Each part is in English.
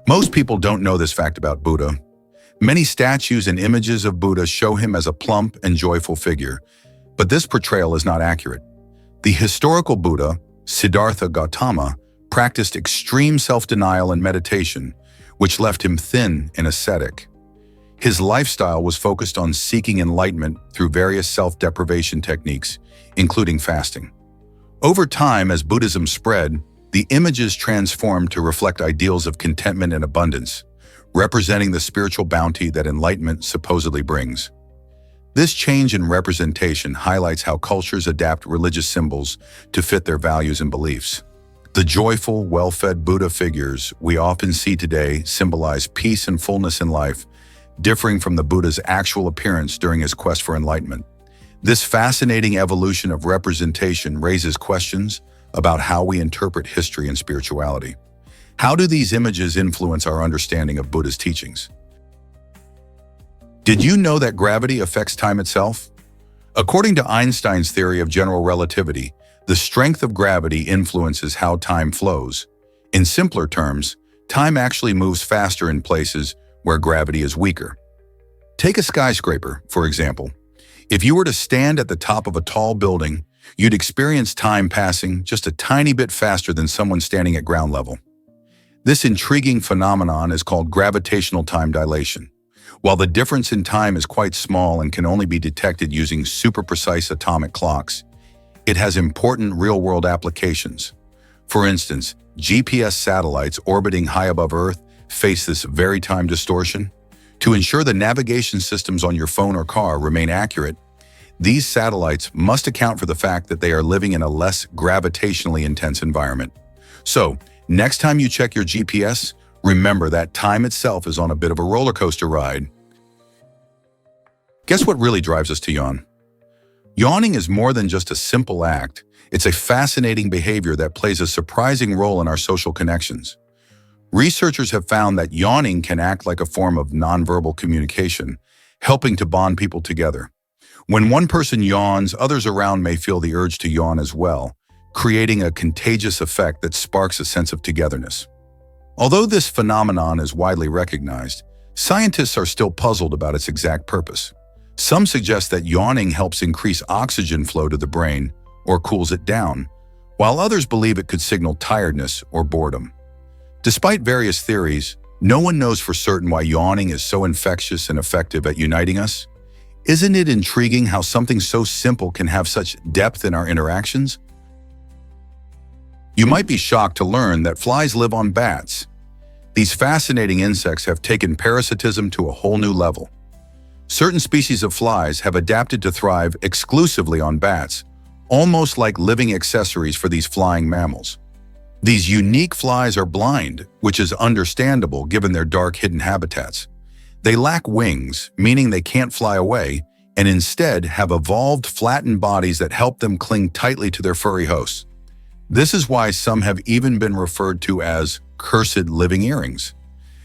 Most people don't know this fact about Buddha. Many statues and images of Buddha show him as a plump and joyful figure, but this portrayal is not accurate. The historical Buddha, Siddhartha Gautama, practiced extreme self-denial and meditation, which left him thin and ascetic. His lifestyle was focused on seeking enlightenment through various self-deprivation techniques, including fasting. Over time, as Buddhism spread, the images transformed to reflect ideals of contentment and abundance, representing the spiritual bounty that enlightenment supposedly brings. This change in representation highlights how cultures adapt religious symbols to fit their values and beliefs. The joyful, well-fed Buddha figures we often see today symbolize peace and fullness in life, differing from the Buddha's actual appearance during his quest for enlightenment. This fascinating evolution of representation raises questions about how we interpret history and spirituality. How do these images influence our understanding of Buddha's teachings? Did you know that gravity affects time itself? According to Einstein's theory of general relativity, the strength of gravity influences how time flows. In simpler terms, time actually moves faster in places where gravity is weaker. Take a skyscraper, for example. If you were to stand at the top of a tall building, you'd experience time passing just a tiny bit faster than someone standing at ground level. This intriguing phenomenon is called gravitational time dilation. While the difference in time is quite small and can only be detected using super-precise atomic clocks, it has important real-world applications. For instance, GPS satellites orbiting high above Earth face this very time distortion. To ensure the navigation systems on your phone or car remain accurate, these satellites must account for the fact that they are living in a less gravitationally intense environment. So, next time you check your GPS, remember that time itself is on a bit of a roller coaster ride. Guess what really drives us to yawn? Yawning is more than just a simple act. It's a fascinating behavior that plays a surprising role in our social connections. Researchers have found that yawning can act like a form of nonverbal communication, helping to bond people together. When one person yawns, others around may feel the urge to yawn as well, creating a contagious effect that sparks a sense of togetherness. Although this phenomenon is widely recognized, scientists are still puzzled about its exact purpose. Some suggest that yawning helps increase oxygen flow to the brain or cools it down, while others believe it could signal tiredness or boredom. Despite various theories, no one knows for certain why yawning is so infectious and effective at uniting us. Isn't it intriguing how something so simple can have such depth in our interactions? You might be shocked to learn that flies live on bats. These fascinating insects have taken parasitism to a whole new level. Certain species of flies have adapted to thrive exclusively on bats, almost like living accessories for these flying mammals. These unique flies are blind, which is understandable given their dark hidden habitats. They lack wings, meaning they can't fly away, and instead have evolved flattened bodies that help them cling tightly to their furry hosts. This is why some have even been referred to as cursed living earrings.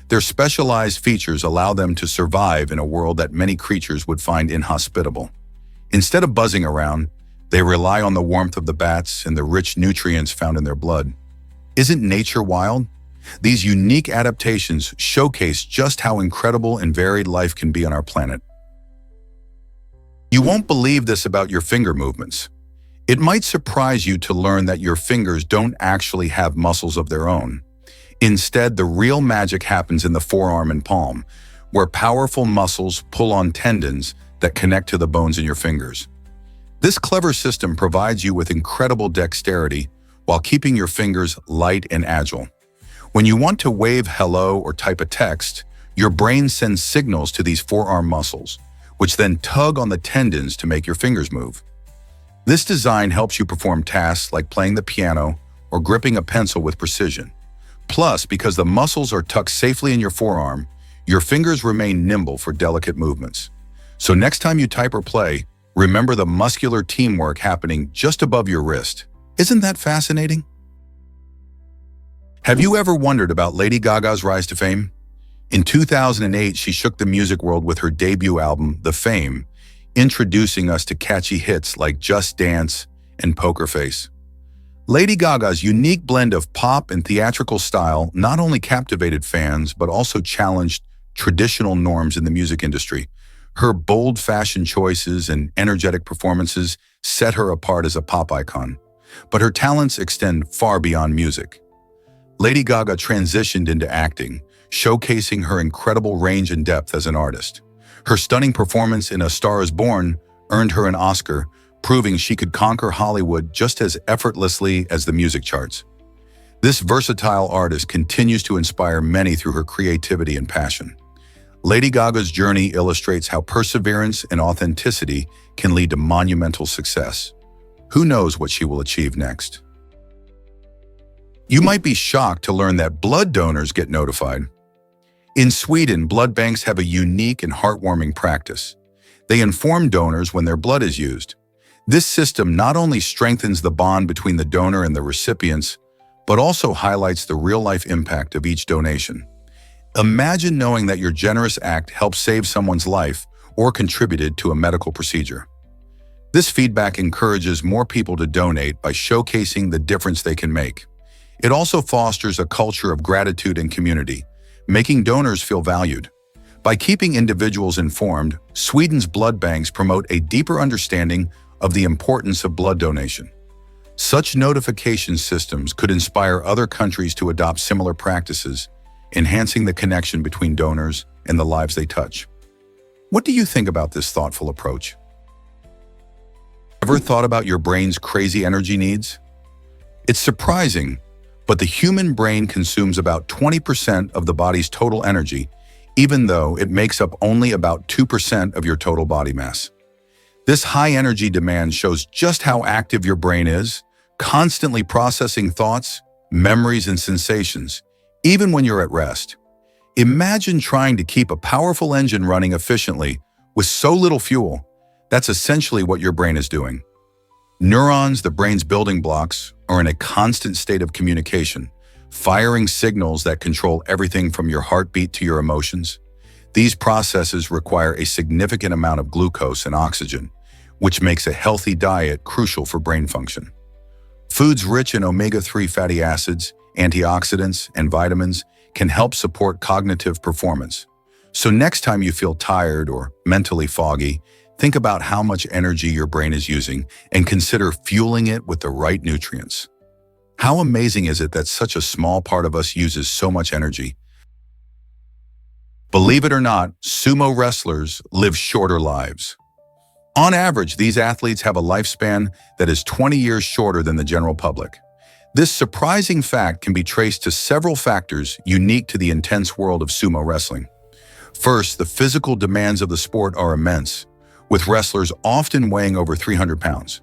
Their specialized features allow them to survive in a world that many creatures would find inhospitable. Instead of buzzing around, they rely on the warmth of the bats and the rich nutrients found in their blood. Isn't nature wild? These unique adaptations showcase just how incredible and varied life can be on our planet. You won't believe this about your finger movements. It might surprise you to learn that your fingers don't actually have muscles of their own. Instead, the real magic happens in the forearm and palm, where powerful muscles pull on tendons that connect to the bones in your fingers. This clever system provides you with incredible dexterity while keeping your fingers light and agile. When you want to wave hello or type a text, your brain sends signals to these forearm muscles, which then tug on the tendons to make your fingers move. This design helps you perform tasks like playing the piano or gripping a pencil with precision. Plus, because the muscles are tucked safely in your forearm, your fingers remain nimble for delicate movements. So next time you type or play, remember the muscular teamwork happening just above your wrist. Isn't that fascinating? Have you ever wondered about Lady Gaga's rise to fame? In 2008, she shook the music world with her debut album, The Fame, introducing us to catchy hits like Just Dance and Poker Face. Lady Gaga's unique blend of pop and theatrical style not only captivated fans but also challenged traditional norms in the music industry. Her bold fashion choices and energetic performances set her apart as a pop icon. But her talents extend far beyond music. Lady Gaga transitioned into acting, showcasing her incredible range and depth as an artist. Her stunning performance in A Star is Born earned her an Oscar, proving she could conquer Hollywood just as effortlessly as the music charts. This versatile artist continues to inspire many through her creativity and passion. Lady Gaga's journey illustrates how perseverance and authenticity can lead to monumental success. Who knows what she will achieve next? You might be shocked to learn that blood donors get notified. In Sweden, blood banks have a unique and heartwarming practice. They inform donors when their blood is used. This system not only strengthens the bond between the donor and the recipients, but also highlights the real-life impact of each donation. Imagine knowing that your generous act helped save someone's life or contributed to a medical procedure. This feedback encourages more people to donate by showcasing the difference they can make. It also fosters a culture of gratitude and community, making donors feel valued. By keeping individuals informed, Sweden's blood banks promote a deeper understanding of the importance of blood donation. Such notification systems could inspire other countries to adopt similar practices, enhancing the connection between donors and the lives they touch. What do you think about this thoughtful approach? Ever thought about your brain's crazy energy needs? It's surprising, but the human brain consumes about 20% of the body's total energy, even though it makes up only about 2% of your total body mass. This high energy demand shows just how active your brain is, constantly processing thoughts, memories, and sensations, even when you're at rest. Imagine trying to keep a powerful engine running efficiently with so little fuel. That's essentially what your brain is doing. Neurons, the brain's building blocks, are in a constant state of communication, firing signals that control everything from your heartbeat to your emotions. These processes require a significant amount of glucose and oxygen, which makes a healthy diet crucial for brain function. Foods rich in omega-3 fatty acids, antioxidants, and vitamins can help support cognitive performance. So next time you feel tired or mentally foggy, think about how much energy your brain is using and consider fueling it with the right nutrients. How amazing is it that such a small part of us uses so much energy? Believe it or not, sumo wrestlers live shorter lives. On average, these athletes have a lifespan that is 20 years shorter than the general public. This surprising fact can be traced to several factors unique to the intense world of sumo wrestling. First, the physical demands of the sport are immense, with wrestlers often weighing over 300 pounds.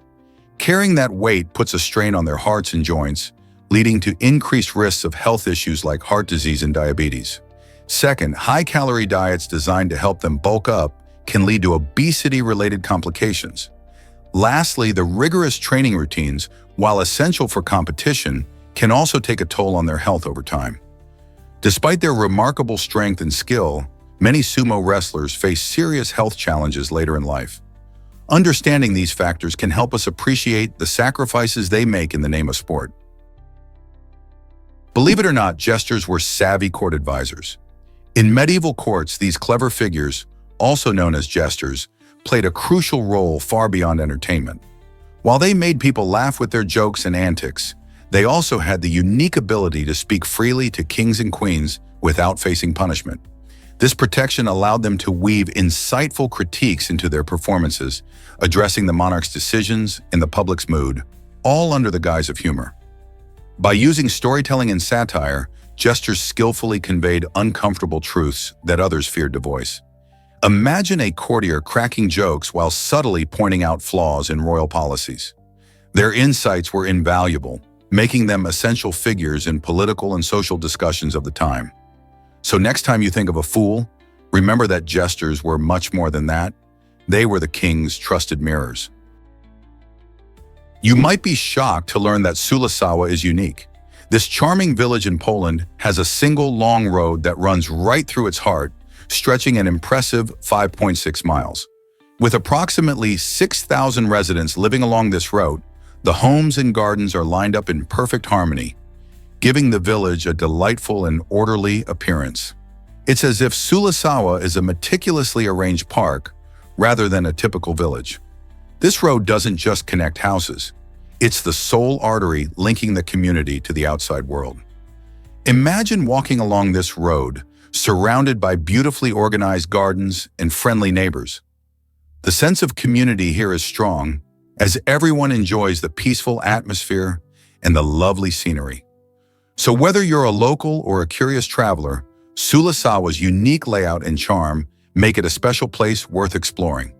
Carrying that weight puts a strain on their hearts and joints, leading to increased risks of health issues like heart disease and diabetes. Second, high-calorie diets designed to help them bulk up can lead to obesity-related complications. Lastly, the rigorous training routines, while essential for competition, can also take a toll on their health over time. Despite their remarkable strength and skill, many sumo wrestlers face serious health challenges later in life. Understanding these factors can help us appreciate the sacrifices they make in the name of sport. Believe it or not, jesters were savvy court advisors. In medieval courts, these clever figures, also known as jesters, played a crucial role far beyond entertainment. While they made people laugh with their jokes and antics, they also had the unique ability to speak freely to kings and queens without facing punishment. This protection allowed them to weave insightful critiques into their performances, addressing the monarch's decisions and the public's mood, all under the guise of humor. By using storytelling and satire, jesters skillfully conveyed uncomfortable truths that others feared to voice. Imagine a courtier cracking jokes while subtly pointing out flaws in royal policies. Their insights were invaluable, making them essential figures in political and social discussions of the time. So next time you think of a fool, remember that jesters were much more than that. They were the king's trusted mirrors. You might be shocked to learn that Sulasawa is unique. This charming village in Poland has a single long road that runs right through its heart, stretching an impressive 5.6 miles. With approximately 6,000 residents living along this route, The homes and gardens are lined up in perfect harmony, giving the village a delightful and orderly appearance. It's as if Sulasawa is a meticulously arranged park rather than a typical village. This road doesn't just connect houses. It's the sole artery linking the community to the outside world. Imagine walking along this road, surrounded by beautifully organized gardens and friendly neighbors. The sense of community here is strong, as everyone enjoys the peaceful atmosphere and the lovely scenery. So whether you're a local or a curious traveler, Sulasawa's unique layout and charm make it a special place worth exploring.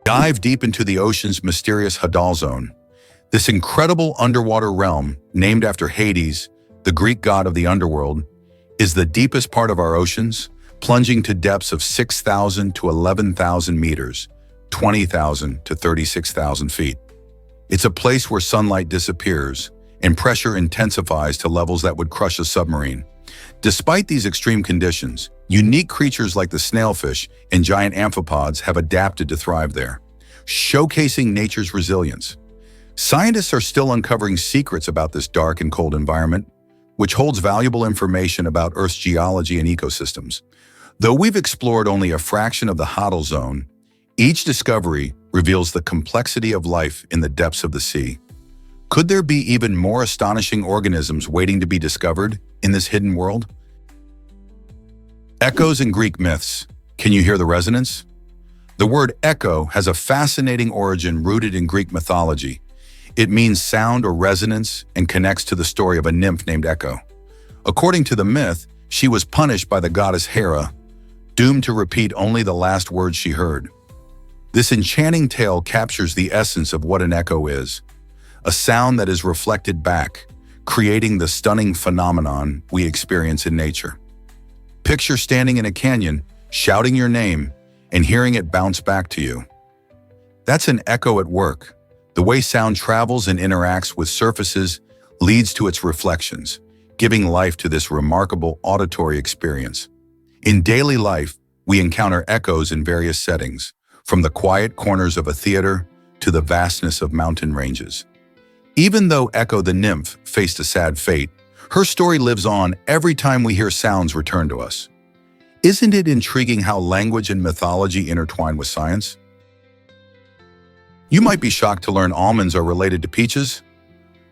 Dive deep into the ocean's mysterious Hadal zone. This incredible underwater realm, named after Hades, the Greek god of the underworld, is the deepest part of our oceans, plunging to depths of 6,000 to 11,000 meters, 20,000 to 36,000 feet. It's a place where sunlight disappears and pressure intensifies to levels that would crush a submarine. Despite these extreme conditions, unique creatures like the snailfish and giant amphipods have adapted to thrive there, showcasing nature's resilience. Scientists are still uncovering secrets about this dark and cold environment, which holds valuable information about Earth's geology and ecosystems. Though we've explored only a fraction of the Hadal zone, each discovery reveals the complexity of life in the depths of the sea. Could there be even more astonishing organisms waiting to be discovered in this hidden world? Echoes in Greek myths. Can you hear the resonance? The word echo has a fascinating origin rooted in Greek mythology. It means sound or resonance and connects to the story of a nymph named Echo. According to the myth, she was punished by the goddess Hera, doomed to repeat only the last words she heard. This enchanting tale captures the essence of what an echo is, a sound that is reflected back, creating the stunning phenomenon we experience in nature. Picture standing in a canyon, shouting your name, and hearing it bounce back to you. That's an echo at work. The way sound travels and interacts with surfaces leads to its reflections, giving life to this remarkable auditory experience. In daily life, we encounter echoes in various settings, from the quiet corners of a theater to the vastness of mountain ranges. Even though Echo the nymph faced a sad fate, her story lives on every time we hear sounds return to us. Isn't it intriguing how language and mythology intertwine with science? You might be shocked to learn almonds are related to peaches.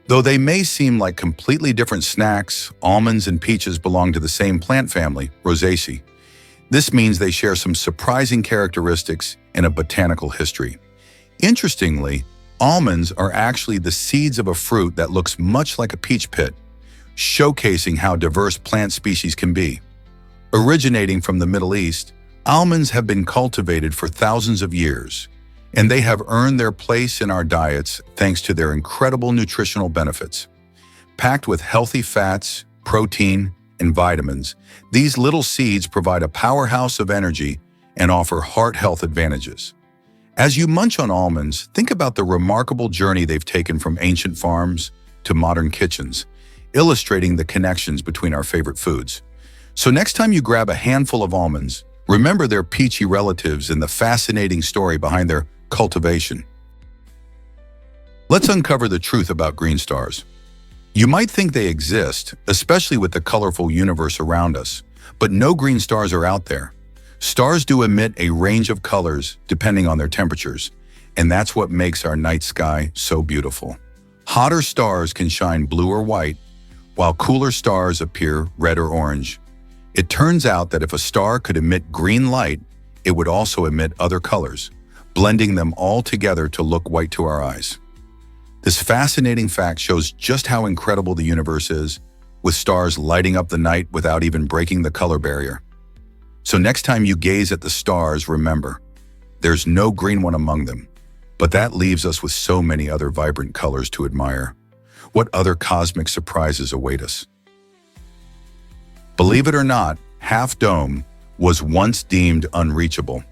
Though they may seem like completely different snacks, almonds and peaches belong to the same plant family, Rosaceae. This means they share some surprising characteristics and a botanical history. Interestingly, almonds are actually the seeds of a fruit that looks much like a peach pit, showcasing how diverse plant species can be. Originating from the Middle East, almonds have been cultivated for thousands of years, and they have earned their place in our diets thanks to their incredible nutritional benefits. Packed with healthy fats, protein, and vitamins, these little seeds provide a powerhouse of energy and offer heart health advantages. As you munch on almonds, think about the remarkable journey they've taken from ancient farms to modern kitchens, illustrating the connections between our favorite foods. So next time you grab a handful of almonds, remember their peachy relatives and the fascinating story behind their cultivation. Let's uncover the truth about green stars. You might think they exist, especially with the colorful universe around us, but no green stars are out there. Stars do emit a range of colors depending on their temperatures, and that's what makes our night sky so beautiful. Hotter stars can shine blue or white, while cooler stars appear red or orange. It turns out that if a star could emit green light, it would also emit other colors, blending them all together to look white to our eyes. This fascinating fact shows just how incredible the universe is, with stars lighting up the night without even breaking the color barrier. So next time you gaze at the stars, remember, there's no green one among them, but that leaves us with so many other vibrant colors to admire. What other cosmic surprises await us? Believe it or not, Half Dome was once deemed unreachable.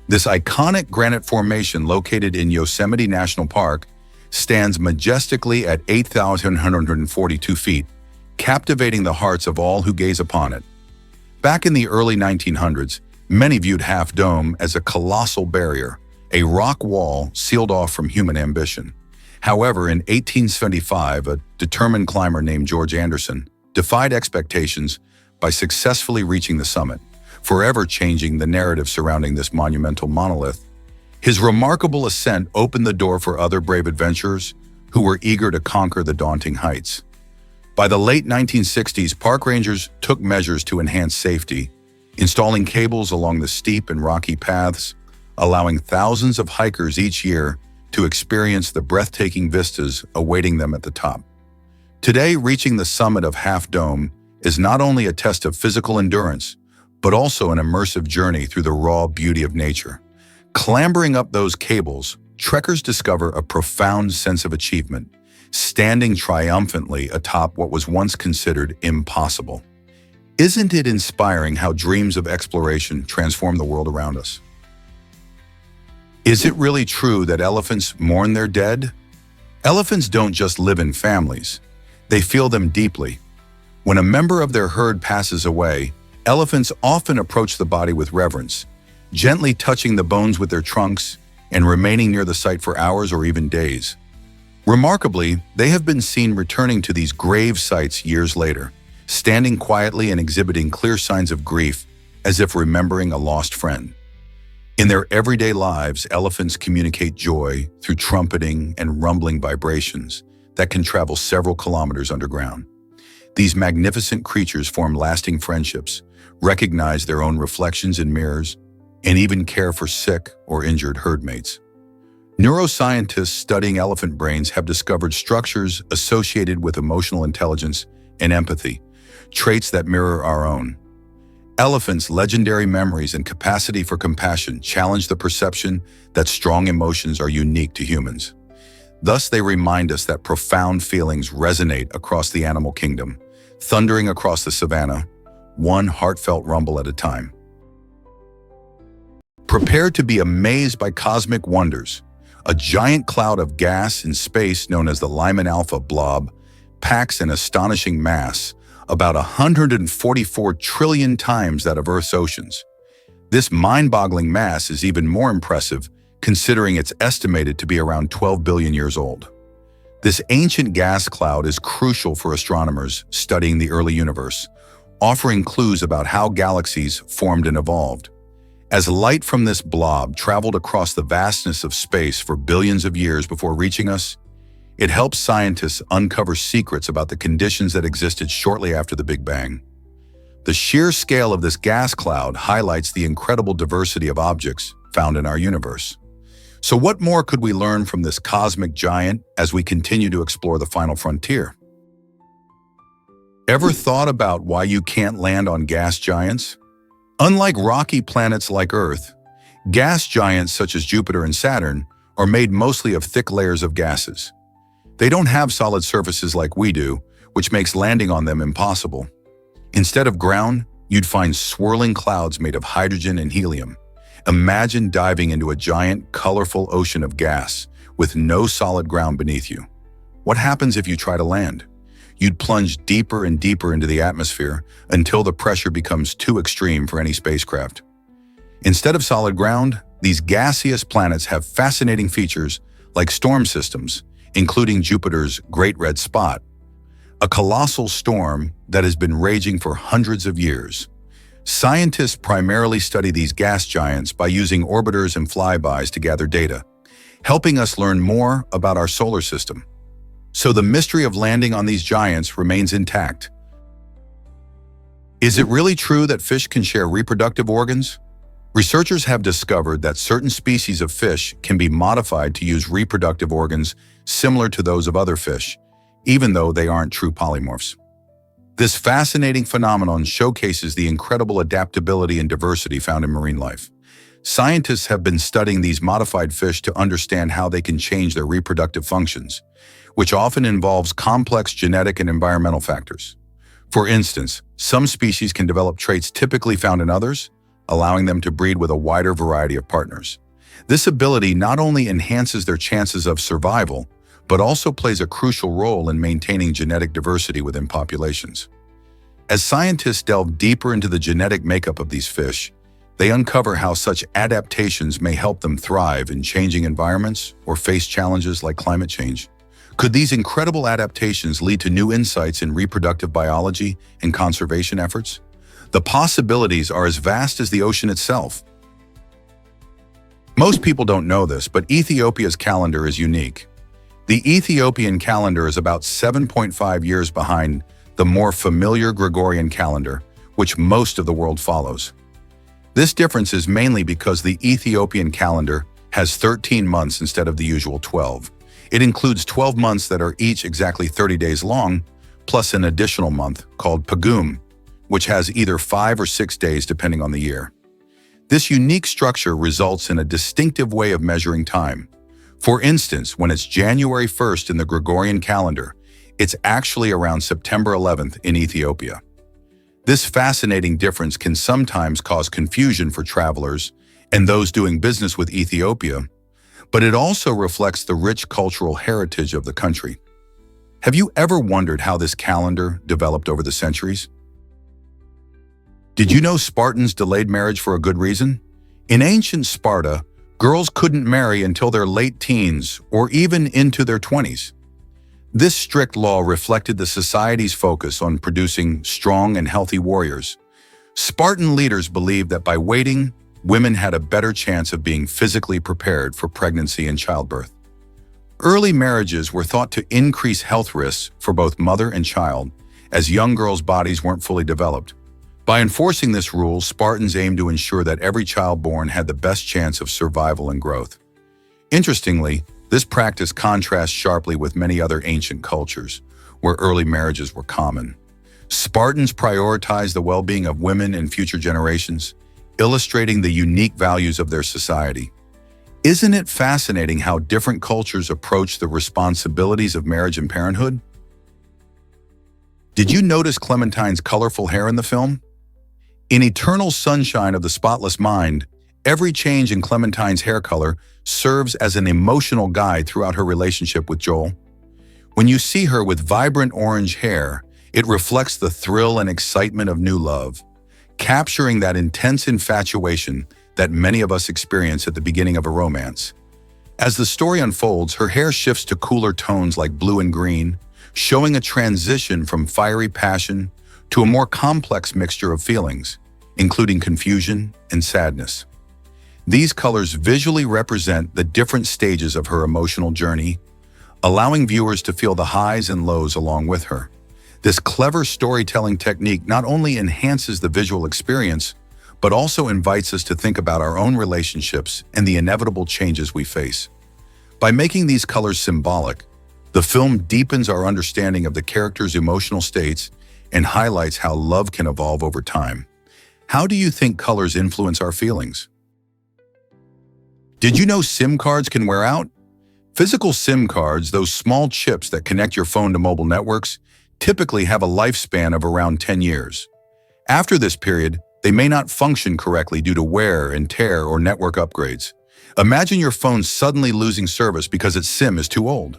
This iconic granite formation located in Yosemite National Park stands majestically at 8,142 feet, captivating the hearts of all who gaze upon it. Back in the early 1900s, many viewed Half Dome as a colossal barrier, a rock wall sealed off from human ambition. However, in 1875, a determined climber named George Anderson defied expectations by successfully reaching the summit, forever changing the narrative surrounding this monumental monolith. His remarkable ascent opened the door for other brave adventurers who were eager to conquer the daunting heights. By the late 1960s, park rangers took measures to enhance safety, installing cables along the steep and rocky paths, allowing thousands of hikers each year to experience the breathtaking vistas awaiting them at the top. Today, reaching the summit of Half Dome is not only a test of physical endurance, but also an immersive journey through the raw beauty of nature. Clambering up those cables, trekkers discover a profound sense of achievement, standing triumphantly atop what was once considered impossible. Isn't it inspiring how dreams of exploration transform the world around us? Is it really true that elephants mourn their dead? Elephants don't just live in families. They feel them deeply. When a member of their herd passes away, elephants often approach the body with reverence, gently touching the bones with their trunks and remaining near the site for hours or even days. Remarkably, they have been seen returning to these grave sites years later, standing quietly and exhibiting clear signs of grief, as if remembering a lost friend. In their everyday lives, elephants communicate joy through trumpeting and rumbling vibrations that can travel several kilometers underground. These magnificent creatures form lasting friendships, recognize their own reflections in mirrors, and even care for sick or injured herd mates. Neuroscientists studying elephant brains have discovered structures associated with emotional intelligence and empathy, traits that mirror our own. Elephants' legendary memories and capacity for compassion challenge the perception that strong emotions are unique to humans. Thus, they remind us that profound feelings resonate across the animal kingdom, thundering across the savannah, one heartfelt rumble at a time. Prepare to be amazed by cosmic wonders. A giant cloud of gas in space known as the Lyman Alpha blob packs an astonishing mass, about 144 trillion times that of Earth's oceans. This mind-boggling mass is even more impressive considering it's estimated to be around 12 billion years old. This ancient gas cloud is crucial for astronomers studying the early universe, offering clues about how galaxies formed and evolved. As light from this blob traveled across the vastness of space for billions of years before reaching us, it helps scientists uncover secrets about the conditions that existed shortly after the Big Bang. The sheer scale of this gas cloud highlights the incredible diversity of objects found in our universe. So what more could we learn from this cosmic giant as we continue to explore the final frontier? Ever thought about why you can't land on gas giants? Unlike rocky planets like Earth, gas giants such as Jupiter and Saturn are made mostly of thick layers of gases. They don't have solid surfaces like we do, which makes landing on them impossible. Instead of ground, you'd find swirling clouds made of hydrogen and helium. Imagine diving into a giant, colorful ocean of gas with no solid ground beneath you. What happens if you try to land? You'd plunge deeper and deeper into the atmosphere until the pressure becomes too extreme for any spacecraft. Instead of solid ground, these gaseous planets have fascinating features like storm systems, including Jupiter's Great Red Spot, a colossal storm that has been raging for hundreds of years. Scientists primarily study these gas giants by using orbiters and flybys to gather data, helping us learn more about our solar system. So the mystery of landing on these giants remains intact. Is it really true that fish can share reproductive organs? Researchers have discovered that certain species of fish can be modified to use reproductive organs similar to those of other fish, even though they aren't true polymorphs. This fascinating phenomenon showcases the incredible adaptability and diversity found in marine life. Scientists have been studying these modified fish to understand how they can change their reproductive functions, which often involves complex genetic and environmental factors. For instance, some species can develop traits typically found in others, allowing them to breed with a wider variety of partners. This ability not only enhances their chances of survival, but also plays a crucial role in maintaining genetic diversity within populations. As scientists delve deeper into the genetic makeup of these fish, they uncover how such adaptations may help them thrive in changing environments or face challenges like climate change. Could these incredible adaptations lead to new insights in reproductive biology and conservation efforts? The possibilities are as vast as the ocean itself. Most people don't know this, but Ethiopia's calendar is unique. The Ethiopian calendar is about 7.5 years behind the more familiar Gregorian calendar, which most of the world follows. This difference is mainly because the Ethiopian calendar has 13 months instead of the usual 12. It includes 12 months that are each exactly 30 days long, plus an additional month called Pagum, which has either 5 or 6 days depending on the year. This unique structure results in a distinctive way of measuring time. For instance, when it's January 1st in the Gregorian calendar, it's actually around September 11th in Ethiopia. This fascinating difference can sometimes cause confusion for travelers and those doing business with Ethiopia, but it also reflects the rich cultural heritage of the country. Have you ever wondered how this calendar developed over the centuries? Did you know Spartans delayed marriage for a good reason? In ancient Sparta, girls couldn't marry until their late teens or even into their 20s. This strict law reflected the society's focus on producing strong and healthy warriors. Spartan leaders believed that by waiting, women had a better chance of being physically prepared for pregnancy and childbirth. Early marriages were thought to increase health risks for both mother and child, as young girls' bodies weren't fully developed. By enforcing this rule, Spartans aimed to ensure that every child born had the best chance of survival and growth. Interestingly, this practice contrasts sharply with many other ancient cultures, where early marriages were common. Spartans prioritized the well-being of women and future generations, illustrating the unique values of their society. Isn't it fascinating how different cultures approach the responsibilities of marriage and parenthood? Did you notice Clementine's colorful hair in the film? In Eternal Sunshine of the Spotless Mind, every change in Clementine's hair color serves as an emotional guide throughout her relationship with Joel. When you see her with vibrant orange hair, it reflects the thrill and excitement of new love, capturing that intense infatuation that many of us experience at the beginning of a romance. As the story unfolds, her hair shifts to cooler tones like blue and green, showing a transition from fiery passion to a more complex mixture of feelings, including confusion and sadness. These colors visually represent the different stages of her emotional journey, allowing viewers to feel the highs and lows along with her. This clever storytelling technique not only enhances the visual experience, but also invites us to think about our own relationships and the inevitable changes we face. By making these colors symbolic, the film deepens our understanding of the characters' emotional states and highlights how love can evolve over time. How do you think colors influence our feelings? Did you know SIM cards can wear out? Physical SIM cards, those small chips that connect your phone to mobile networks, typically have a lifespan of around 10 years. After this period, they may not function correctly due to wear and tear or network upgrades. Imagine your phone suddenly losing service because its SIM is too old.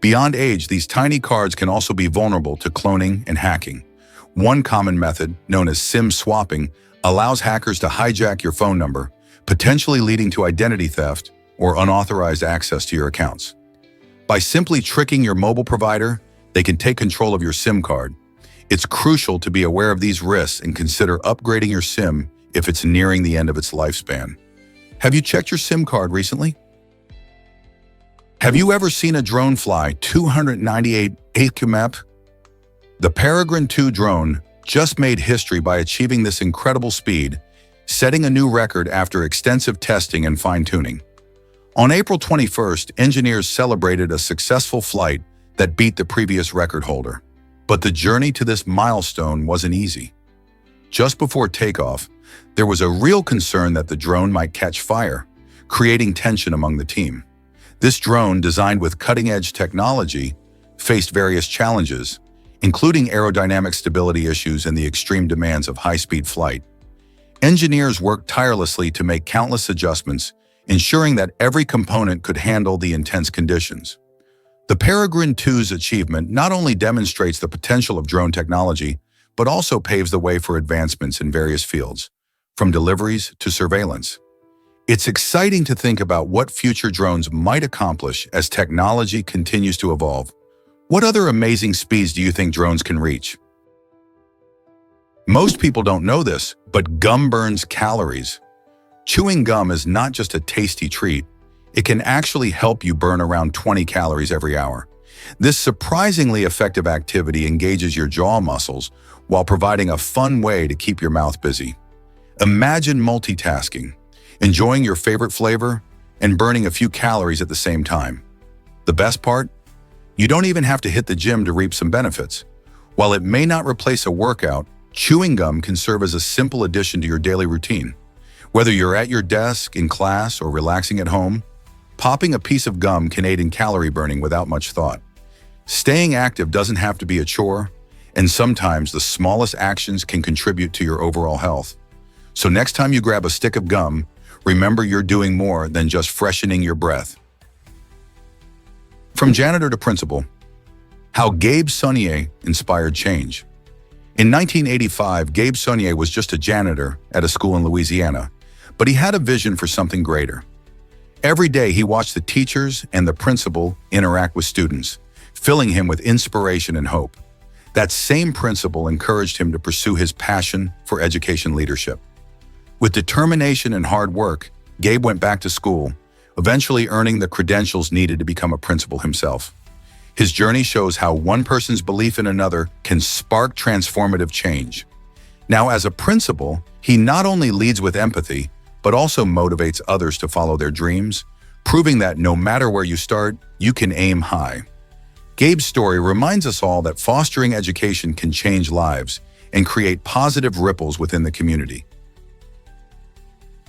Beyond age, these tiny cards can also be vulnerable to cloning and hacking. One common method, known as SIM swapping, allows hackers to hijack your phone number, potentially leading to identity theft or unauthorized access to your accounts. By simply tricking your mobile provider, they can take control of your SIM card. It's crucial to be aware of these risks and consider upgrading your SIM if it's nearing the end of its lifespan. Have you checked your SIM card recently? Have you ever seen a drone fly 298 km? The Paragrin 2 drone just made history by achieving this incredible speed, setting a new record after extensive testing and fine-tuning. On April 21st, engineers celebrated a successful flight that beat the previous record holder. But the journey to this milestone wasn't easy. Just before takeoff, there was a real concern that the drone might catch fire, creating tension among the team. This drone, designed with cutting-edge technology, faced various challenges, including aerodynamic stability issues and the extreme demands of high-speed flight. Engineers worked tirelessly to make countless adjustments, ensuring that every component could handle the intense conditions. The Paragrin 2's achievement not only demonstrates the potential of drone technology, but also paves the way for advancements in various fields, from deliveries to surveillance. It's exciting to think about what future drones might accomplish as technology continues to evolve. What other amazing speeds do you think drones can reach? Most people don't know this, but gum burns calories. Chewing gum is not just a tasty treat. It can actually help you burn around 20 calories every hour. This surprisingly effective activity engages your jaw muscles while providing a fun way to keep your mouth busy. Imagine multitasking, enjoying your favorite flavor and burning a few calories at the same time. The best part? You don't even have to hit the gym to reap some benefits. While it may not replace a workout, chewing gum can serve as a simple addition to your daily routine. Whether you're at your desk, in class, or relaxing at home, popping a piece of gum can aid in calorie burning without much thought. Staying active doesn't have to be a chore, and sometimes the smallest actions can contribute to your overall health. So next time you grab a stick of gum, remember you're doing more than just freshening your breath. From janitor to principal, how Gabe Sonnier inspired change. In 1985, Gabe Sonnier was just a janitor at a school in Louisiana, but he had a vision for something greater. Every day he watched the teachers and the principal interact with students, filling him with inspiration and hope. That same principle encouraged him to pursue his passion for education leadership. With determination and hard work, Gabe went back to school, eventually earning the credentials needed to become a principal himself. His journey shows how one person's belief in another can spark transformative change. Now, as a principal, he not only leads with empathy, but also motivates others to follow their dreams, proving that no matter where you start, you can aim high. Gabe's story reminds us all that fostering education can change lives and create positive ripples within the community.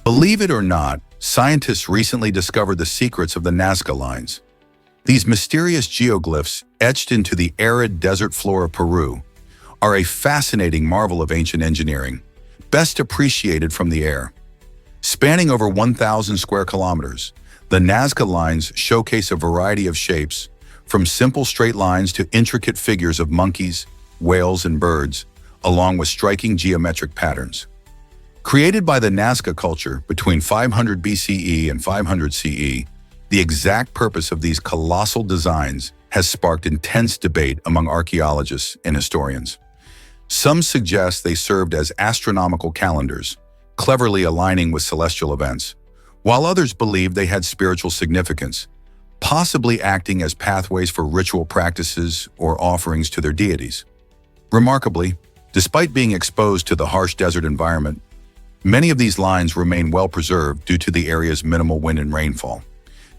Believe it or not, scientists recently discovered the secrets of the Nazca Lines. These mysterious geoglyphs etched into the arid desert floor of Peru are a fascinating marvel of ancient engineering, best appreciated from the air. Spanning over 1,000 square kilometers, the Nazca Lines showcase a variety of shapes, from simple straight lines to intricate figures of monkeys, whales, and birds, along with striking geometric patterns. Created by the Nazca culture between 500 BCE and 500 CE, the exact purpose of these colossal designs has sparked intense debate among archaeologists and historians. Some suggest they served as astronomical calendars, cleverly aligning with celestial events, while others believe they had spiritual significance, possibly acting as pathways for ritual practices or offerings to their deities. Remarkably, despite being exposed to the harsh desert environment, many of these lines remain well preserved due to the area's minimal wind and rainfall.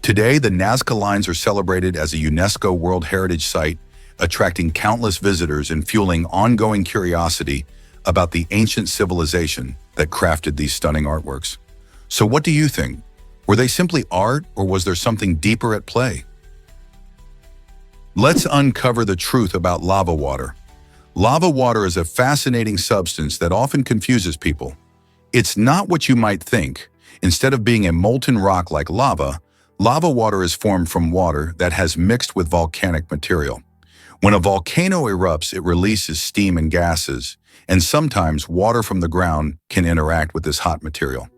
Today, the Nazca Lines are celebrated as a UNESCO World Heritage Site, attracting countless visitors and fueling ongoing curiosity about the ancient civilization that crafted these stunning artworks. So what do you think? Were they simply art, or was there something deeper at play? Let's uncover the truth about lava water. Lava water is a fascinating substance that often confuses people. It's not what you might think. Instead of being a molten rock like lava water is formed from water that has mixed with volcanic material. When a volcano erupts, it releases steam and gases, and sometimes water from the ground can interact with this hot material.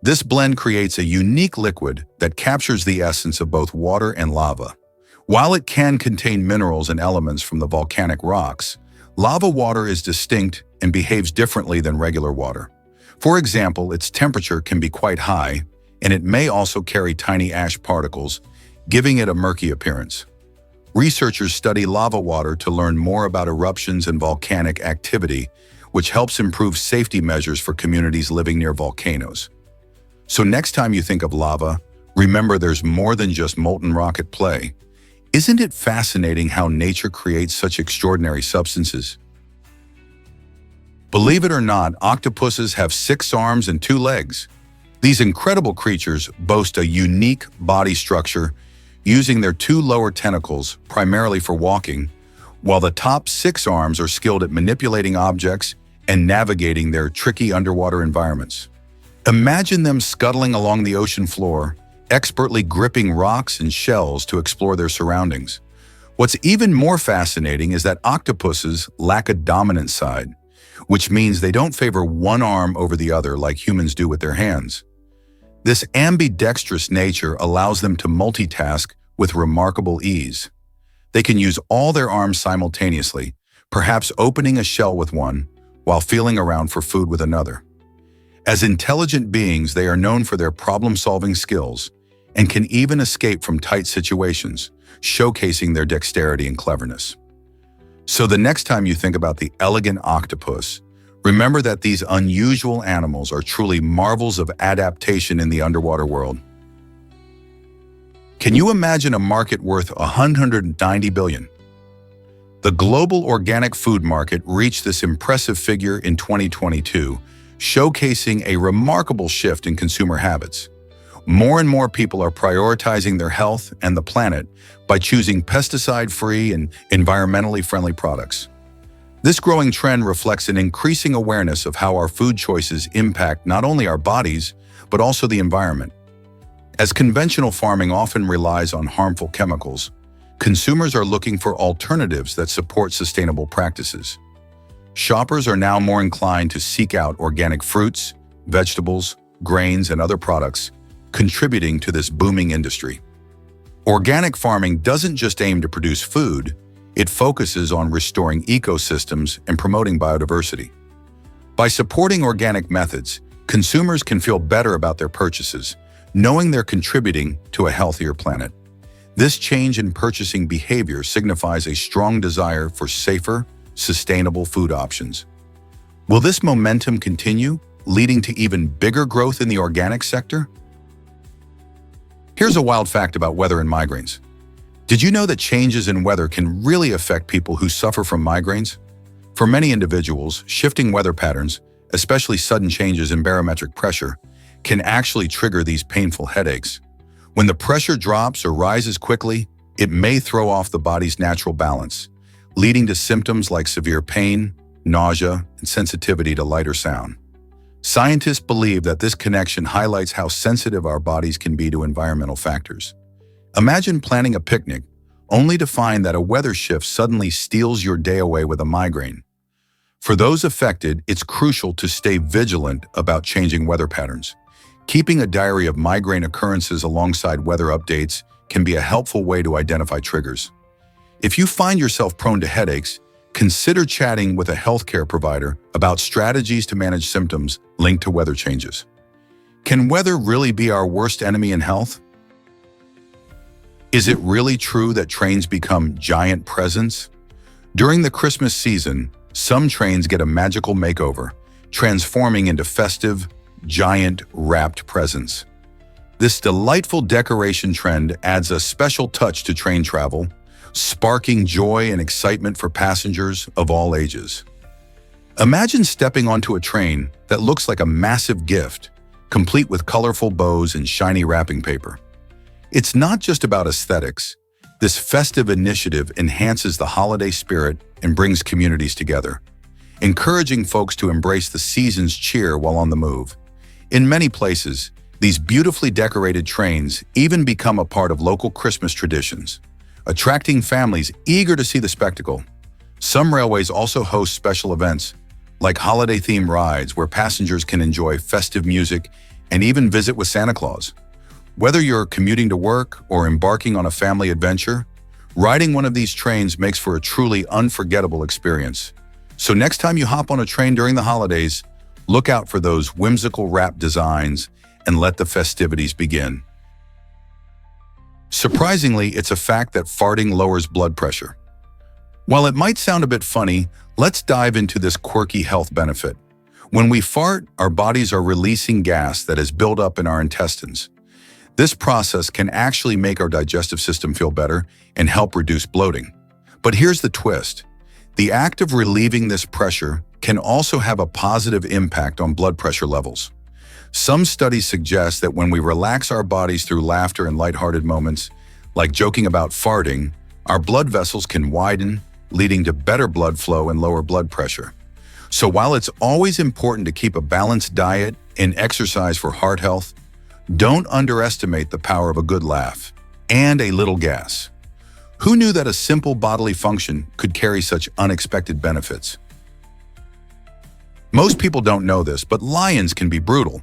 This blend creates a unique liquid that captures the essence of both water and lava. While it can contain minerals and elements from the volcanic rocks, lava water is distinct and behaves differently than regular water. For example, its temperature can be quite high, and it may also carry tiny ash particles, giving it a murky appearance. Researchers study lava water to learn more about eruptions and volcanic activity, which helps improve safety measures for communities living near volcanoes. So next time you think of lava, remember there's more than just molten rock at play. Isn't it fascinating how nature creates such extraordinary substances? Believe it or not, octopuses have 6 arms and 2 legs. These incredible creatures boast a unique body structure, using their 2 lower tentacles primarily for walking, while the top 6 arms are skilled at manipulating objects and navigating their tricky underwater environments. Imagine them scuttling along the ocean floor, expertly gripping rocks and shells to explore their surroundings. What's even more fascinating is that octopuses lack a dominant side, which means they don't favor one arm over the other like humans do with their hands. This ambidextrous nature allows them to multitask with remarkable ease. They can use all their arms simultaneously, perhaps opening a shell with one while feeling around for food with another. As intelligent beings, they are known for their problem-solving skills and can even escape from tight situations, showcasing their dexterity and cleverness. So the next time you think about the elegant octopus, remember that these unusual animals are truly marvels of adaptation in the underwater world. Can you imagine a market worth $190 billion? The global organic food market reached this impressive figure in 2022, showcasing a remarkable shift in consumer habits. More and more people are prioritizing their health and the planet by choosing pesticide-free and environmentally friendly products. This growing trend reflects an increasing awareness of how our food choices impact not only our bodies, but also the environment. As conventional farming often relies on harmful chemicals, consumers are looking for alternatives that support sustainable practices. Shoppers are now more inclined to seek out organic fruits, vegetables, grains, and other products, contributing to this booming industry. Organic farming doesn't just aim to produce food, it focuses on restoring ecosystems and promoting biodiversity. By supporting organic methods, consumers can feel better about their purchases, knowing they're contributing to a healthier planet. This change in purchasing behavior signifies a strong desire for safer, sustainable food options. Will this momentum continue, leading to even bigger growth in the organic sector? Here's a wild fact about weather and migraines. Did you know that changes in weather can really affect people who suffer from migraines? For many individuals, shifting weather patterns, especially sudden changes in barometric pressure, can actually trigger these painful headaches. When the pressure drops or rises quickly, it may throw off the body's natural balance, leading to symptoms like severe pain, nausea, and sensitivity to light or sound. Scientists believe that this connection highlights how sensitive our bodies can be to environmental factors. Imagine planning a picnic, only to find that a weather shift suddenly steals your day away with a migraine. For those affected, it's crucial to stay vigilant about changing weather patterns. Keeping a diary of migraine occurrences alongside weather updates can be a helpful way to identify triggers. If you find yourself prone to headaches, consider chatting with a healthcare provider about strategies to manage symptoms linked to weather changes. Can weather really be our worst enemy in health? Is it really true that trains become giant presents? During the Christmas season, some trains get a magical makeover, transforming into festive, giant, wrapped presents. This delightful decoration trend adds a special touch to train travel, sparking joy and excitement for passengers of all ages. Imagine stepping onto a train that looks like a massive gift, complete with colorful bows and shiny wrapping paper. It's not just about aesthetics. This festive initiative enhances the holiday spirit and brings communities together, encouraging folks to embrace the season's cheer while on the move. In many places, these beautifully decorated trains even become a part of local Christmas traditions, attracting families eager to see the spectacle. Some railways also host special events, like holiday-themed rides where passengers can enjoy festive music and even visit with Santa Claus. Whether you're commuting to work or embarking on a family adventure, riding one of these trains makes for a truly unforgettable experience. So next time you hop on a train during the holidays, look out for those whimsical wrap designs and let the festivities begin. Surprisingly, it's a fact that farting lowers blood pressure. While it might sound a bit funny, let's dive into this quirky health benefit. When we fart, our bodies are releasing gas that is built up in our intestines. This process can actually make our digestive system feel better and help reduce bloating. But here's the twist. The act of relieving this pressure can also have a positive impact on blood pressure levels. Some studies suggest that when we relax our bodies through laughter and lighthearted moments, like joking about farting, our blood vessels can widen, leading to better blood flow and lower blood pressure. So while it's always important to keep a balanced diet and exercise for heart health, don't underestimate the power of a good laugh and a little gas. Who knew that a simple bodily function could carry such unexpected benefits? Most people don't know this, but lions can be brutal.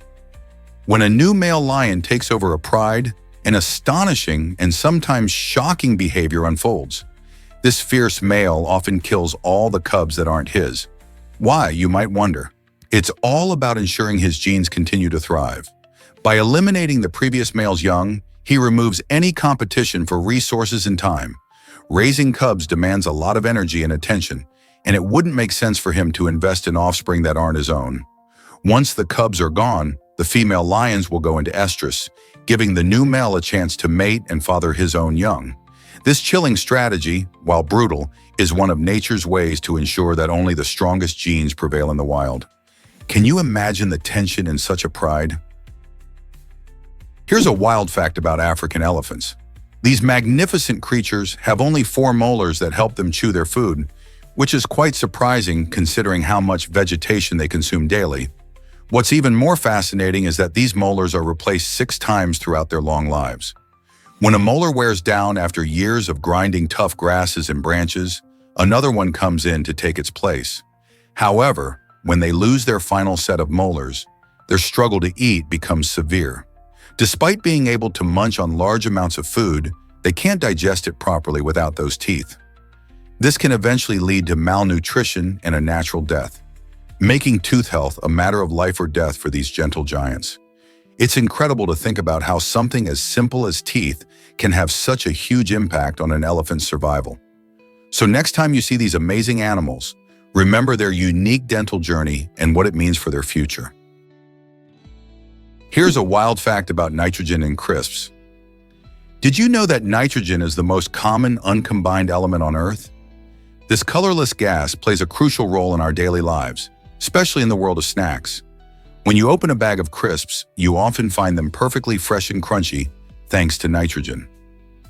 When a new male lion takes over a pride, an astonishing and sometimes shocking behavior unfolds. This fierce male often kills all the cubs that aren't his. Why, you might wonder? It's all about ensuring his genes continue to thrive. By eliminating the previous male's young, he removes any competition for resources and time. Raising cubs demands a lot of energy and attention, and it wouldn't make sense for him to invest in offspring that aren't his own. Once the cubs are gone, the female lions will go into estrus, giving the new male a chance to mate and father his own young. This chilling strategy, while brutal, is one of nature's ways to ensure that only the strongest genes prevail in the wild. Can you imagine the tension in such a pride? Here's a wild fact about African elephants. These magnificent creatures have only 4 molars that help them chew their food, which is quite surprising considering how much vegetation they consume daily. What's even more fascinating is that these molars are replaced 6 times throughout their long lives. When a molar wears down after years of grinding tough grasses and branches, another one comes in to take its place. However, when they lose their final set of molars, their struggle to eat becomes severe. Despite being able to munch on large amounts of food, they can't digest it properly without those teeth. This can eventually lead to malnutrition and a natural death, making tooth health a matter of life or death for these gentle giants. It's incredible to think about how something as simple as teeth can have such a huge impact on an elephant's survival. So next time you see these amazing animals, remember their unique dental journey and what it means for their future. Here's a wild fact about nitrogen in crisps. Did you know that nitrogen is the most common uncombined element on Earth? This colorless gas plays a crucial role in our daily lives, especially in the world of snacks. When you open a bag of crisps, you often find them perfectly fresh and crunchy, thanks to nitrogen.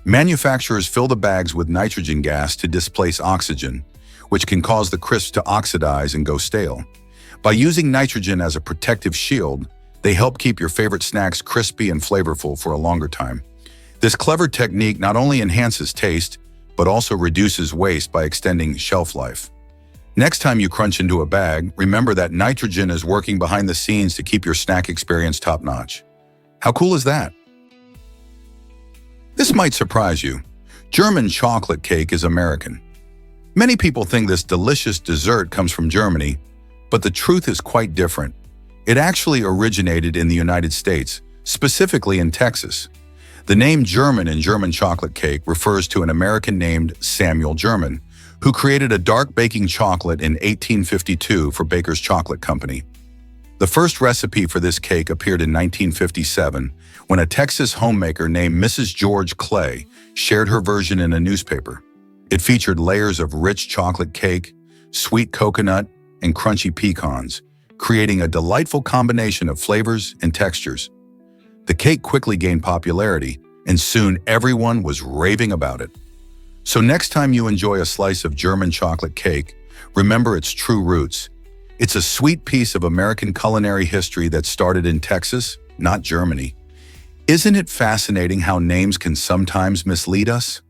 Manufacturers fill the bags with nitrogen gas to displace oxygen, which can cause the crisps to oxidize and go stale. By using nitrogen as a protective shield, they help keep your favorite snacks crispy and flavorful for a longer time. This clever technique not only enhances taste, but also reduces waste by extending shelf life. Next time you crunch into a bag, remember that nitrogen is working behind the scenes to keep your snack experience top-notch. How cool is that? This might surprise you. German chocolate cake is American. Many people think this delicious dessert comes from Germany, but the truth is quite different. It actually originated in the United States, specifically in Texas. The name German in German chocolate cake refers to an American named Samuel German, who created a dark baking chocolate in 1852 for Baker's Chocolate Company. The first recipe for this cake appeared in 1957 when a Texas homemaker named Mrs. George Clay shared her version in a newspaper. It featured layers of rich chocolate cake, sweet coconut, and crunchy pecans, creating a delightful combination of flavors and textures. The cake quickly gained popularity, and soon everyone was raving about it. So next time you enjoy a slice of German chocolate cake, remember its true roots. It's a sweet piece of American culinary history that started in Texas, not Germany. Isn't it fascinating how names can sometimes mislead us?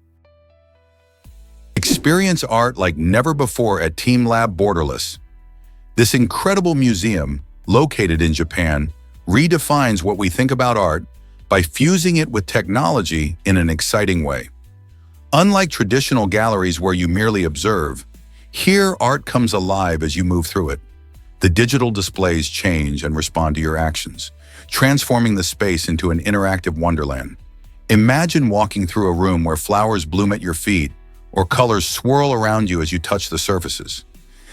Experience art like never before at Team Lab Borderless. This incredible museum, located in Japan, redefines what we think about art by fusing it with technology in an exciting way. Unlike traditional galleries where you merely observe, here art comes alive as you move through it. The digital displays change and respond to your actions, transforming the space into an interactive wonderland. Imagine walking through a room where flowers bloom at your feet or colors swirl around you as you touch the surfaces.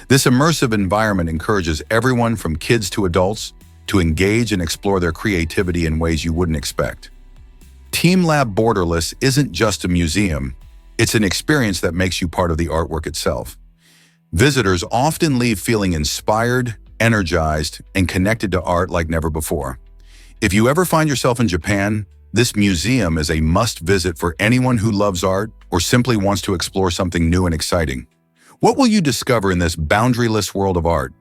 This immersive environment encourages everyone from kids to adults to engage and explore their creativity in ways you wouldn't expect. Team Lab Borderless isn't just a museum, it's an experience that makes you part of the artwork itself. Visitors often leave feeling inspired, energized, and connected to art like never before. If you ever find yourself in Japan, this museum is a must-visit for anyone who loves art or simply wants to explore something new and exciting. What will you discover in this boundaryless world of art?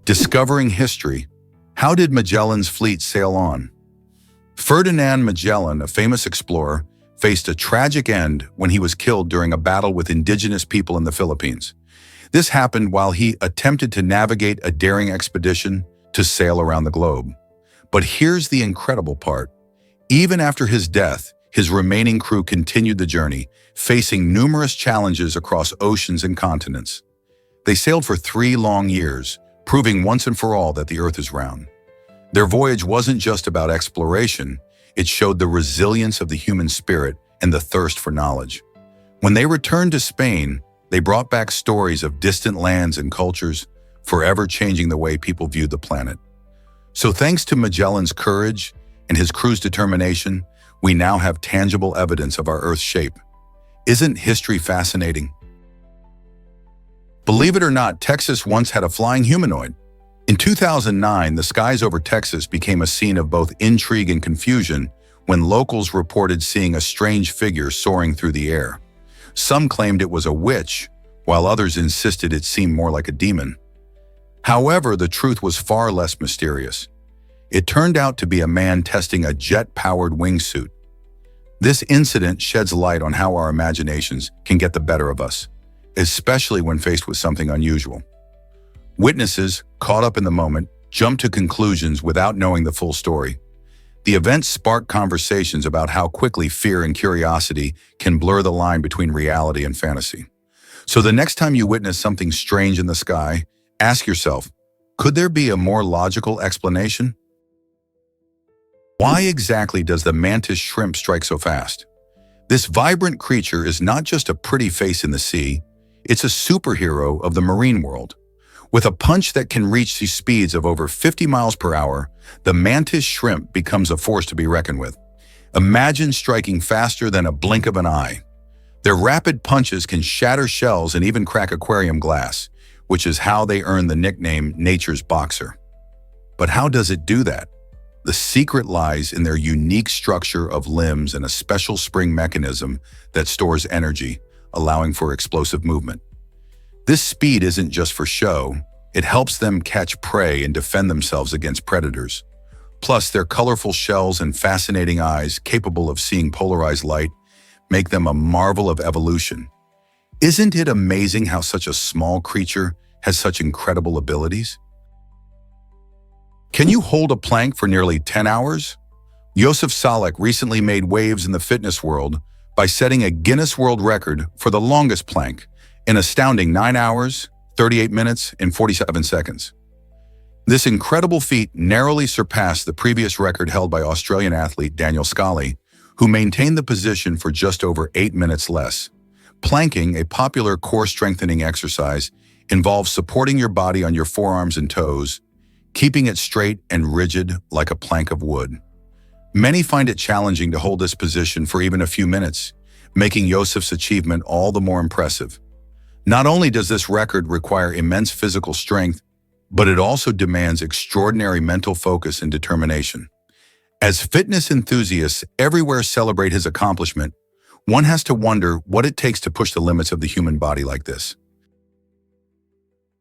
Discovering history. How did Magellan's fleet sail on? Ferdinand Magellan, a famous explorer, faced a tragic end when he was killed during a battle with indigenous people in the Philippines. This happened while he attempted to navigate a daring expedition to sail around the globe. But here's the incredible part. Even after his death, his remaining crew continued the journey, facing numerous challenges across oceans and continents. They sailed for 3 long years, proving once and for all that the Earth is round. Their voyage wasn't just about exploration, it showed the resilience of the human spirit and the thirst for knowledge. When they returned to Spain, they brought back stories of distant lands and cultures, forever changing the way people viewed the planet. So thanks to Magellan's courage and his crew's determination, we now have tangible evidence of our Earth's shape. Isn't history fascinating? Believe it or not, Texas once had a flying humanoid. In 2009, the skies over Texas became a scene of both intrigue and confusion when locals reported seeing a strange figure soaring through the air. Some claimed it was a witch, while others insisted it seemed more like a demon. However, the truth was far less mysterious. It turned out to be a man testing a jet-powered wingsuit. This incident sheds light on how our imaginations can get the better of us, especially when faced with something unusual. Witnesses, caught up in the moment, jump to conclusions without knowing the full story. The event sparked conversations about how quickly fear and curiosity can blur the line between reality and fantasy. So the next time you witness something strange in the sky, ask yourself, could there be a more logical explanation? Why exactly does the Mantis shrimp strike so fast? This vibrant creature is not just a pretty face in the sea, it's a superhero of the marine world. With a punch that can reach the speeds of over 50 miles per hour, the Mantis shrimp becomes a force to be reckoned with. Imagine striking faster than a blink of an eye. Their rapid punches can shatter shells and even crack aquarium glass, which is how they earn the nickname Nature's Boxer. But how does it do that? The secret lies in their unique structure of limbs and a special spring mechanism that stores energy, allowing for explosive movement. This speed isn't just for show, it helps them catch prey and defend themselves against predators. Plus, their colorful shells and fascinating eyes, capable of seeing polarized light, make them a marvel of evolution. Isn't it amazing how such a small creature has such incredible abilities? Can you hold a plank for nearly 10 hours? Yosef Salek recently made waves in the fitness world by setting a Guinness World Record for the longest plank, an astounding 9 hours, 38 minutes, and 47 seconds. This incredible feat narrowly surpassed the previous record held by Australian athlete Daniel Scally, who maintained the position for just over 8 minutes less. Planking, a popular core strengthening exercise, involves supporting your body on your forearms and toes, keeping it straight and rigid like a plank of wood. Many find it challenging to hold this position for even a few minutes, making Yosef's achievement all the more impressive. Not only does this record require immense physical strength, but it also demands extraordinary mental focus and determination. As fitness enthusiasts everywhere celebrate his accomplishment, one has to wonder what it takes to push the limits of the human body like this.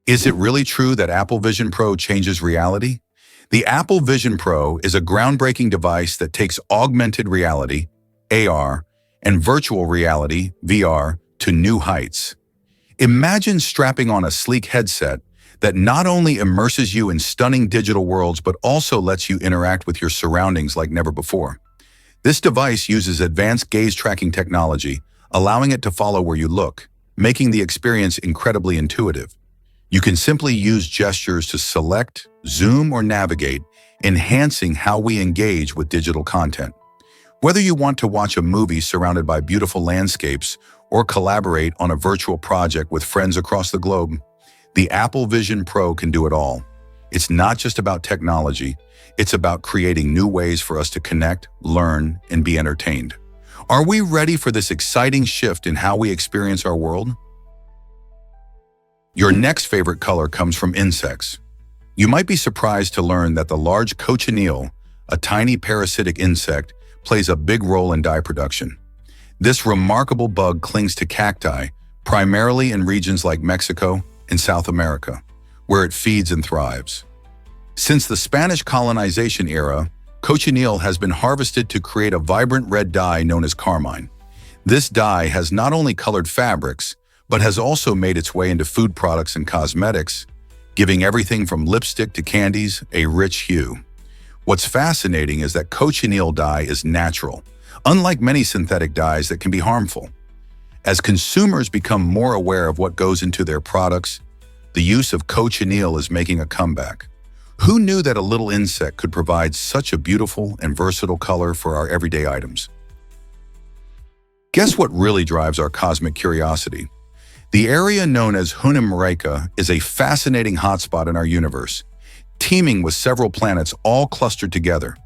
Is it really true that Apple Vision Pro changes reality? The Apple Vision Pro is a groundbreaking device that takes augmented reality, AR, and virtual reality, VR, to new heights. Imagine strapping on a sleek headset that not only immerses you in stunning digital worlds but also lets you interact with your surroundings like never before. This device uses advanced gaze tracking technology, allowing it to follow where you look, making the experience incredibly intuitive. You can simply use gestures to select, zoom, or navigate, enhancing how we engage with digital content. Whether you want to watch a movie surrounded by beautiful landscapes or collaborate on a virtual project with friends across the globe, the Apple Vision Pro can do it all. It's not just about technology, it's about creating new ways for us to connect, learn, and be entertained. Are we ready for this exciting shift in how we experience our world? Your next favorite color comes from insects. You might be surprised to learn that the large Cochineal, a tiny parasitic insect, plays a big role in dye production. This remarkable bug clings to cacti, primarily in regions like Mexico and South America, where it feeds and thrives. Since the Spanish colonization era, Cochineal has been harvested to create a vibrant red dye known as carmine. This dye has not only colored fabrics, but has also made its way into food products and cosmetics, giving everything from lipstick to candies a rich hue. What's fascinating is that cochineal dye is natural, unlike many synthetic dyes that can be harmful. As consumers become more aware of what goes into their products, the use of cochineal is making a comeback. Who knew that a little insect could provide such a beautiful and versatile color for our everyday items? Guess what really drives our cosmic curiosity? The area known as Hunima is a fascinating hotspot in our universe, teeming with several planets all clustered together.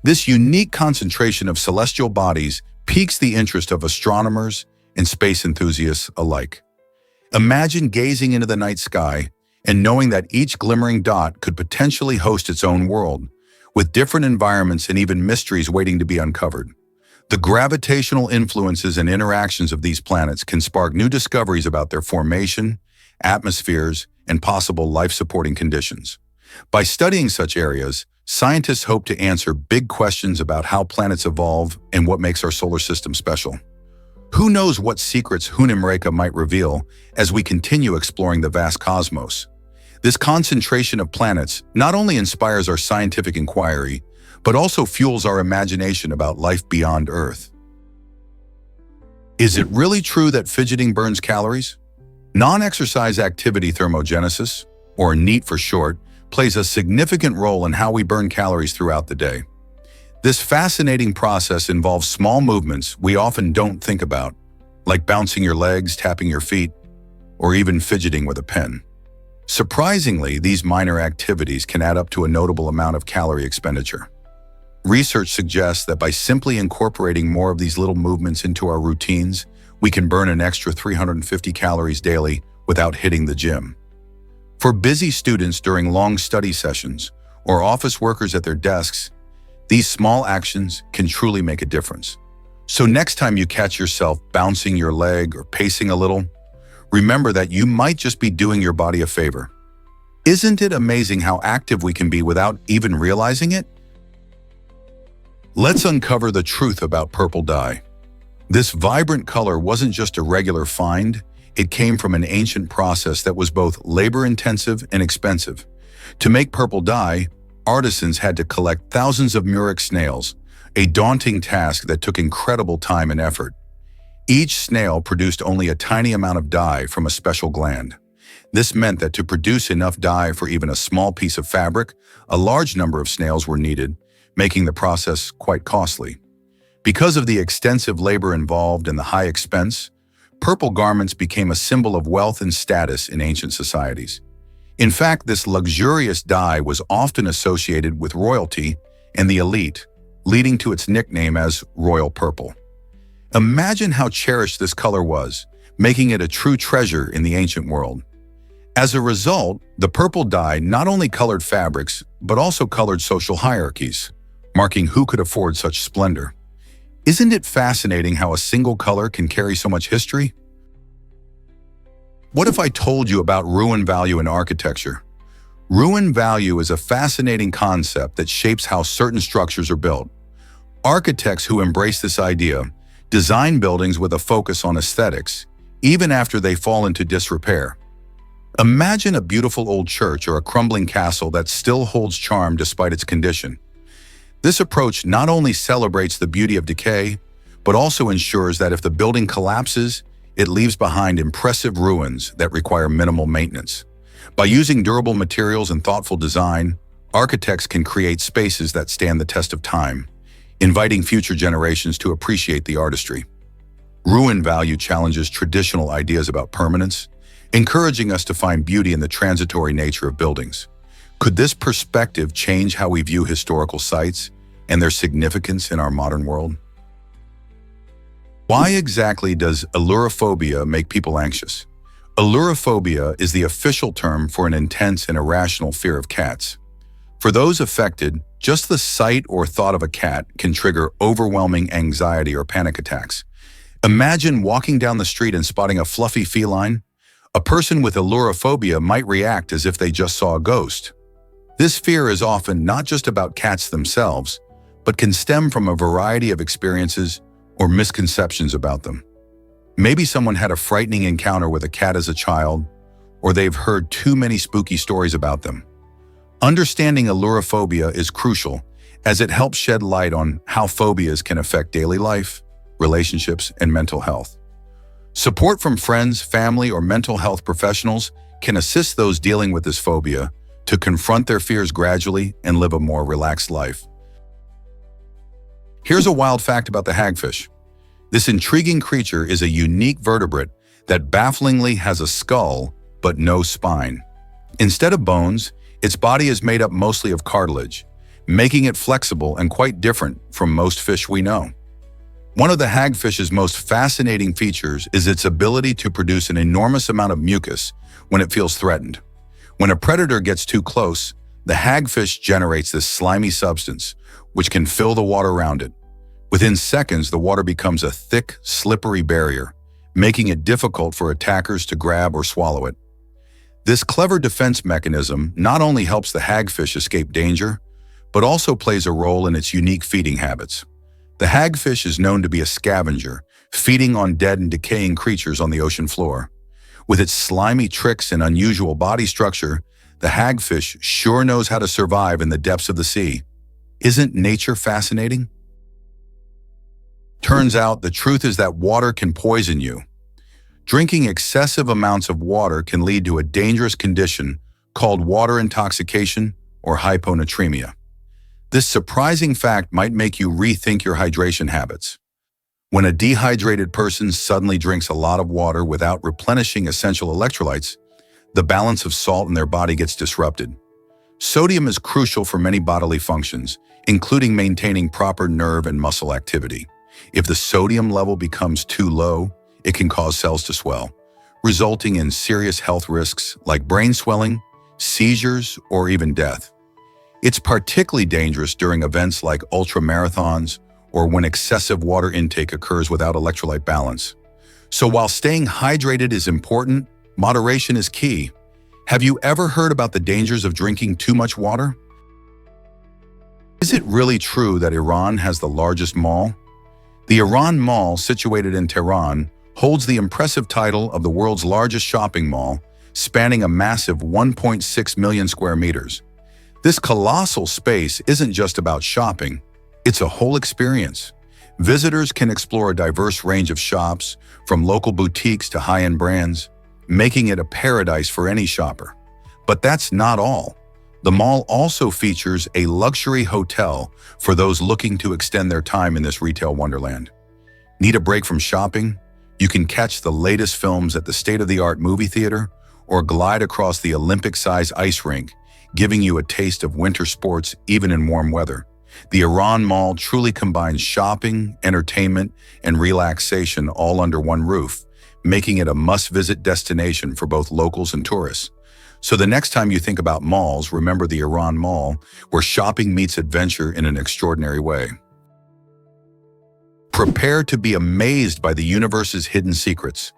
This unique concentration of celestial bodies piques the interest of astronomers and space enthusiasts alike. Imagine gazing into the night sky and knowing that each glimmering dot could potentially host its own world, with different environments and even mysteries waiting to be uncovered. The gravitational influences and interactions of these planets can spark new discoveries about their formation, atmospheres, and possible life-supporting conditions. By studying such areas, scientists hope to answer big questions about how planets evolve and what makes our solar system special. Who knows what secrets Hunima might reveal as we continue exploring the vast cosmos? This concentration of planets not only inspires our scientific inquiry, but also fuels our imagination about life beyond Earth. Is it really true that fidgeting burns calories? Non-exercise activity thermogenesis, or NEAT for short, plays a significant role in how we burn calories throughout the day. This fascinating process involves small movements we often don't think about, like bouncing your legs, tapping your feet, or even fidgeting with a pen. Surprisingly, these minor activities can add up to a notable amount of calorie expenditure. Research suggests that by simply incorporating more of these little movements into our routines, we can burn an extra 350 calories daily without hitting the gym. For busy students during long study sessions or office workers at their desks, these small actions can truly make a difference. So next time you catch yourself bouncing your leg or pacing a little, remember that you might just be doing your body a favor. Isn't it amazing how active we can be without even realizing it? Let's uncover the truth about purple dye. This vibrant color wasn't just a regular find, it came from an ancient process that was both labor-intensive and expensive. To make purple dye, artisans had to collect thousands of murex snails, a daunting task that took incredible time and effort. Each snail produced only a tiny amount of dye from a special gland. This meant that to produce enough dye for even a small piece of fabric, a large number of snails were needed, making the process quite costly. Because of the extensive labor involved and the high expense, purple garments became a symbol of wealth and status in ancient societies. In fact, this luxurious dye was often associated with royalty and the elite, leading to its nickname as royal purple. Imagine how cherished this color was, making it a true treasure in the ancient world. As a result, the purple dye not only colored fabrics, but also colored social hierarchies, marking who could afford such splendor. Isn't it fascinating how a single color can carry so much history? What if I told you about ruin value in architecture? Ruin value is a fascinating concept that shapes how certain structures are built. Architects who embrace this idea design buildings with a focus on aesthetics, even after they fall into disrepair. Imagine a beautiful old church or a crumbling castle that still holds charm despite its condition. This approach not only celebrates the beauty of decay, but also ensures that if the building collapses, it leaves behind impressive ruins that require minimal maintenance. By using durable materials and thoughtful design, architects can create spaces that stand the test of time, inviting future generations to appreciate the artistry. Ruin value challenges traditional ideas about permanence, encouraging us to find beauty in the transitory nature of buildings. Could this perspective change how we view historical sites and their significance in our modern world? Why exactly does allurophobia make people anxious? Allurophobia is the official term for an intense and irrational fear of cats. For those affected, just the sight or thought of a cat can trigger overwhelming anxiety or panic attacks. Imagine walking down the street and spotting a fluffy feline. A person with allurophobia might react as if they just saw a ghost. This fear is often not just about cats themselves, but can stem from a variety of experiences or misconceptions about them. Maybe someone had a frightening encounter with a cat as a child, or they've heard too many spooky stories about them. Understanding allurophobia is crucial, as it helps shed light on how phobias can affect daily life, relationships, and mental health. Support from friends, family, or mental health professionals can assist those dealing with this phobia to confront their fears gradually and live a more relaxed life. Here's a wild fact about the hagfish. This intriguing creature is a unique vertebrate that bafflingly has a skull but no spine. Instead of bones, its body is made up mostly of cartilage, making it flexible and quite different from most fish we know. One of the hagfish's most fascinating features is its ability to produce an enormous amount of mucus when it feels threatened. When a predator gets too close, the hagfish generates this slimy substance, which can fill the water around it. Within seconds, the water becomes a thick, slippery barrier, making it difficult for attackers to grab or swallow it. This clever defense mechanism not only helps the hagfish escape danger, but also plays a role in its unique feeding habits. The hagfish is known to be a scavenger, feeding on dead and decaying creatures on the ocean floor. With its slimy tricks and unusual body structure, the hagfish sure knows how to survive in the depths of the sea. Isn't nature fascinating? Turns out the truth is that water can poison you. Drinking excessive amounts of water can lead to a dangerous condition called water intoxication or hyponatremia. This surprising fact might make you rethink your hydration habits. When a dehydrated person suddenly drinks a lot of water without replenishing essential electrolytes, the balance of salt in their body gets disrupted. Sodium is crucial for many bodily functions, including maintaining proper nerve and muscle activity. If the sodium level becomes too low, it can cause cells to swell, resulting in serious health risks like brain swelling, seizures, or even death. It's particularly dangerous during events like ultramarathons or when excessive water intake occurs without electrolyte balance. So while staying hydrated is important, moderation is key. Have you ever heard about the dangers of drinking too much water? Is it really true that Iran has the largest mall? The Iran Mall, situated in Tehran, holds the impressive title of the world's largest shopping mall, spanning a massive 1.6 million square meters. This colossal space isn't just about shopping, it's a whole experience. Visitors can explore a diverse range of shops, from local boutiques to high-end brands, making it a paradise for any shopper. But that's not all. The mall also features a luxury hotel for those looking to extend their time in this retail wonderland. Need a break from shopping? You can catch the latest films at the state-of-the-art movie theater or glide across the Olympic-sized ice rink, giving you a taste of winter sports even in warm weather. The Iran Mall truly combines shopping, entertainment, and relaxation all under one roof, making it a must-visit destination for both locals and tourists. So the next time you think about malls, remember the Iran Mall, where shopping meets adventure in an extraordinary way. Prepare to be amazed by the universe's hidden secrets.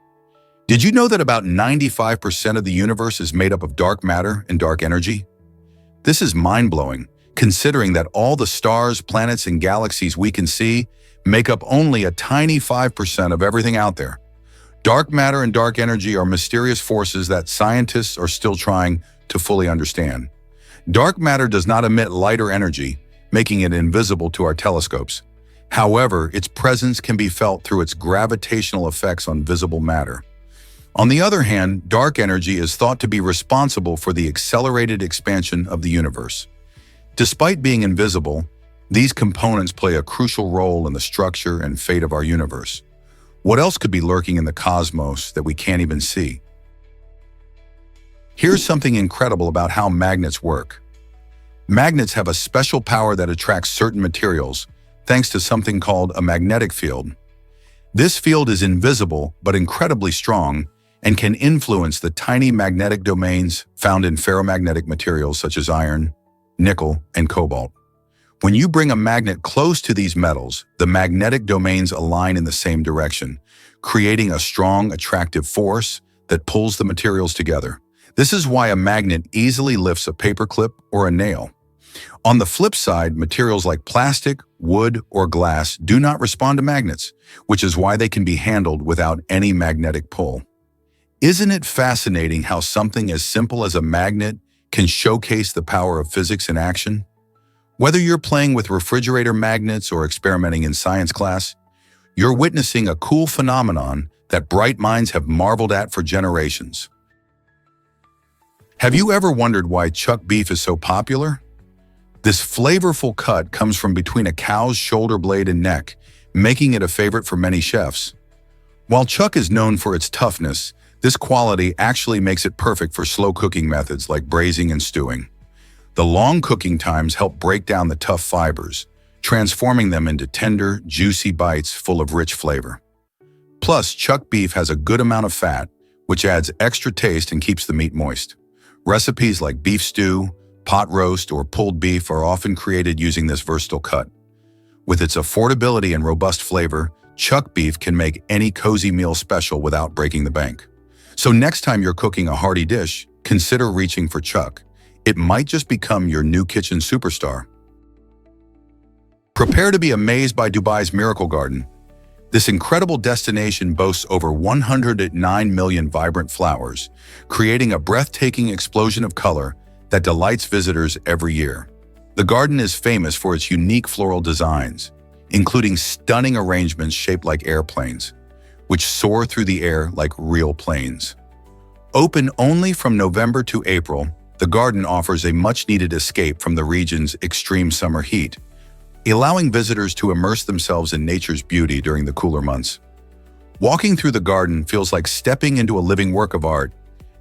Did you know that about 95% of the universe is made up of dark matter and dark energy? This is mind-blowing, considering that all the stars, planets, and galaxies we can see make up only a tiny 5% of everything out there. Dark matter and dark energy are mysterious forces that scientists are still trying to fully understand. Dark matter does not emit light or energy, making it invisible to our telescopes. However, its presence can be felt through its gravitational effects on visible matter. On the other hand, dark energy is thought to be responsible for the accelerated expansion of the universe. Despite being invisible, these components play a crucial role in the structure and fate of our universe. What else could be lurking in the cosmos that we can't even see? Here's something incredible about how magnets work. Magnets have a special power that attracts certain materials, thanks to something called a magnetic field. This field is invisible but incredibly strong and can influence the tiny magnetic domains found in ferromagnetic materials such as iron, nickel, and cobalt. When you bring a magnet close to these metals, the magnetic domains align in the same direction, creating a strong, attractive force that pulls the materials together. This is why a magnet easily lifts a paperclip or a nail. On the flip side, materials like plastic, wood, or glass do not respond to magnets, which is why they can be handled without any magnetic pull. Isn't it fascinating how something as simple as a magnet can showcase the power of physics in action? Whether you're playing with refrigerator magnets or experimenting in science class, you're witnessing a cool phenomenon that bright minds have marveled at for generations. Have you ever wondered why chuck beef is so popular? This flavorful cut comes from between a cow's shoulder blade and neck, making it a favorite for many chefs. While chuck is known for its toughness, this quality actually makes it perfect for slow cooking methods like braising and stewing. The long cooking times help break down the tough fibers, transforming them into tender, juicy bites full of rich flavor. Plus, chuck beef has a good amount of fat, which adds extra taste and keeps the meat moist. Recipes like beef stew, pot roast, or pulled beef are often created using this versatile cut. With its affordability and robust flavor, chuck beef can make any cozy meal special without breaking the bank. So next time you're cooking a hearty dish, consider reaching for chuck. It might just become your new kitchen superstar. Prepare to be amazed by Dubai's Miracle Garden. This incredible destination boasts over 109 million vibrant flowers, creating a breathtaking explosion of color that delights visitors every year. The garden is famous for its unique floral designs, including stunning arrangements shaped like airplanes, which soar through the air like real planes. Open only from November to April, the garden offers a much-needed escape from the region's extreme summer heat, allowing visitors to immerse themselves in nature's beauty during the cooler months. Walking through the garden feels like stepping into a living work of art,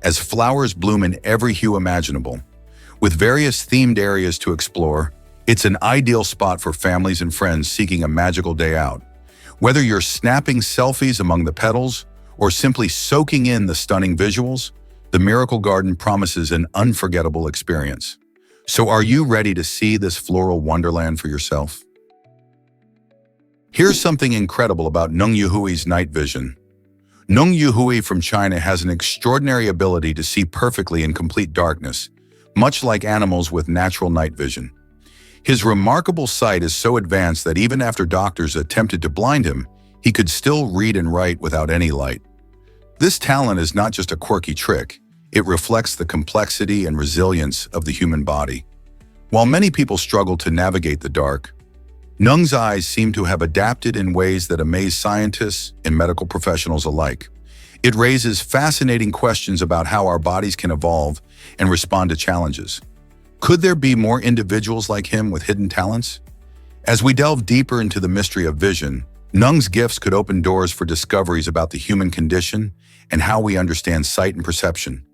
as flowers bloom in every hue imaginable. With various themed areas to explore, it's an ideal spot for families and friends seeking a magical day out. Whether you're snapping selfies among the petals or simply soaking in the stunning visuals, the Miracle Garden promises an unforgettable experience. So are you ready to see this floral wonderland for yourself? Here's something incredible about Nung Yuhoui's night vision. Nung Yuhoui from China has an extraordinary ability to see perfectly in complete darkness, much like animals with natural night vision. His remarkable sight is so advanced that even after doctors attempted to blind him, he could still read and write without any light. This talent is not just a quirky trick, it reflects the complexity and resilience of the human body. While many people struggle to navigate the dark, Nung's eyes seem to have adapted in ways that amaze scientists and medical professionals alike. It raises fascinating questions about how our bodies can evolve and respond to challenges. Could there be more individuals like him with hidden talents? As we delve deeper into the mystery of vision, Nung's gifts could open doors for discoveries about the human condition and how we understand sight and perception.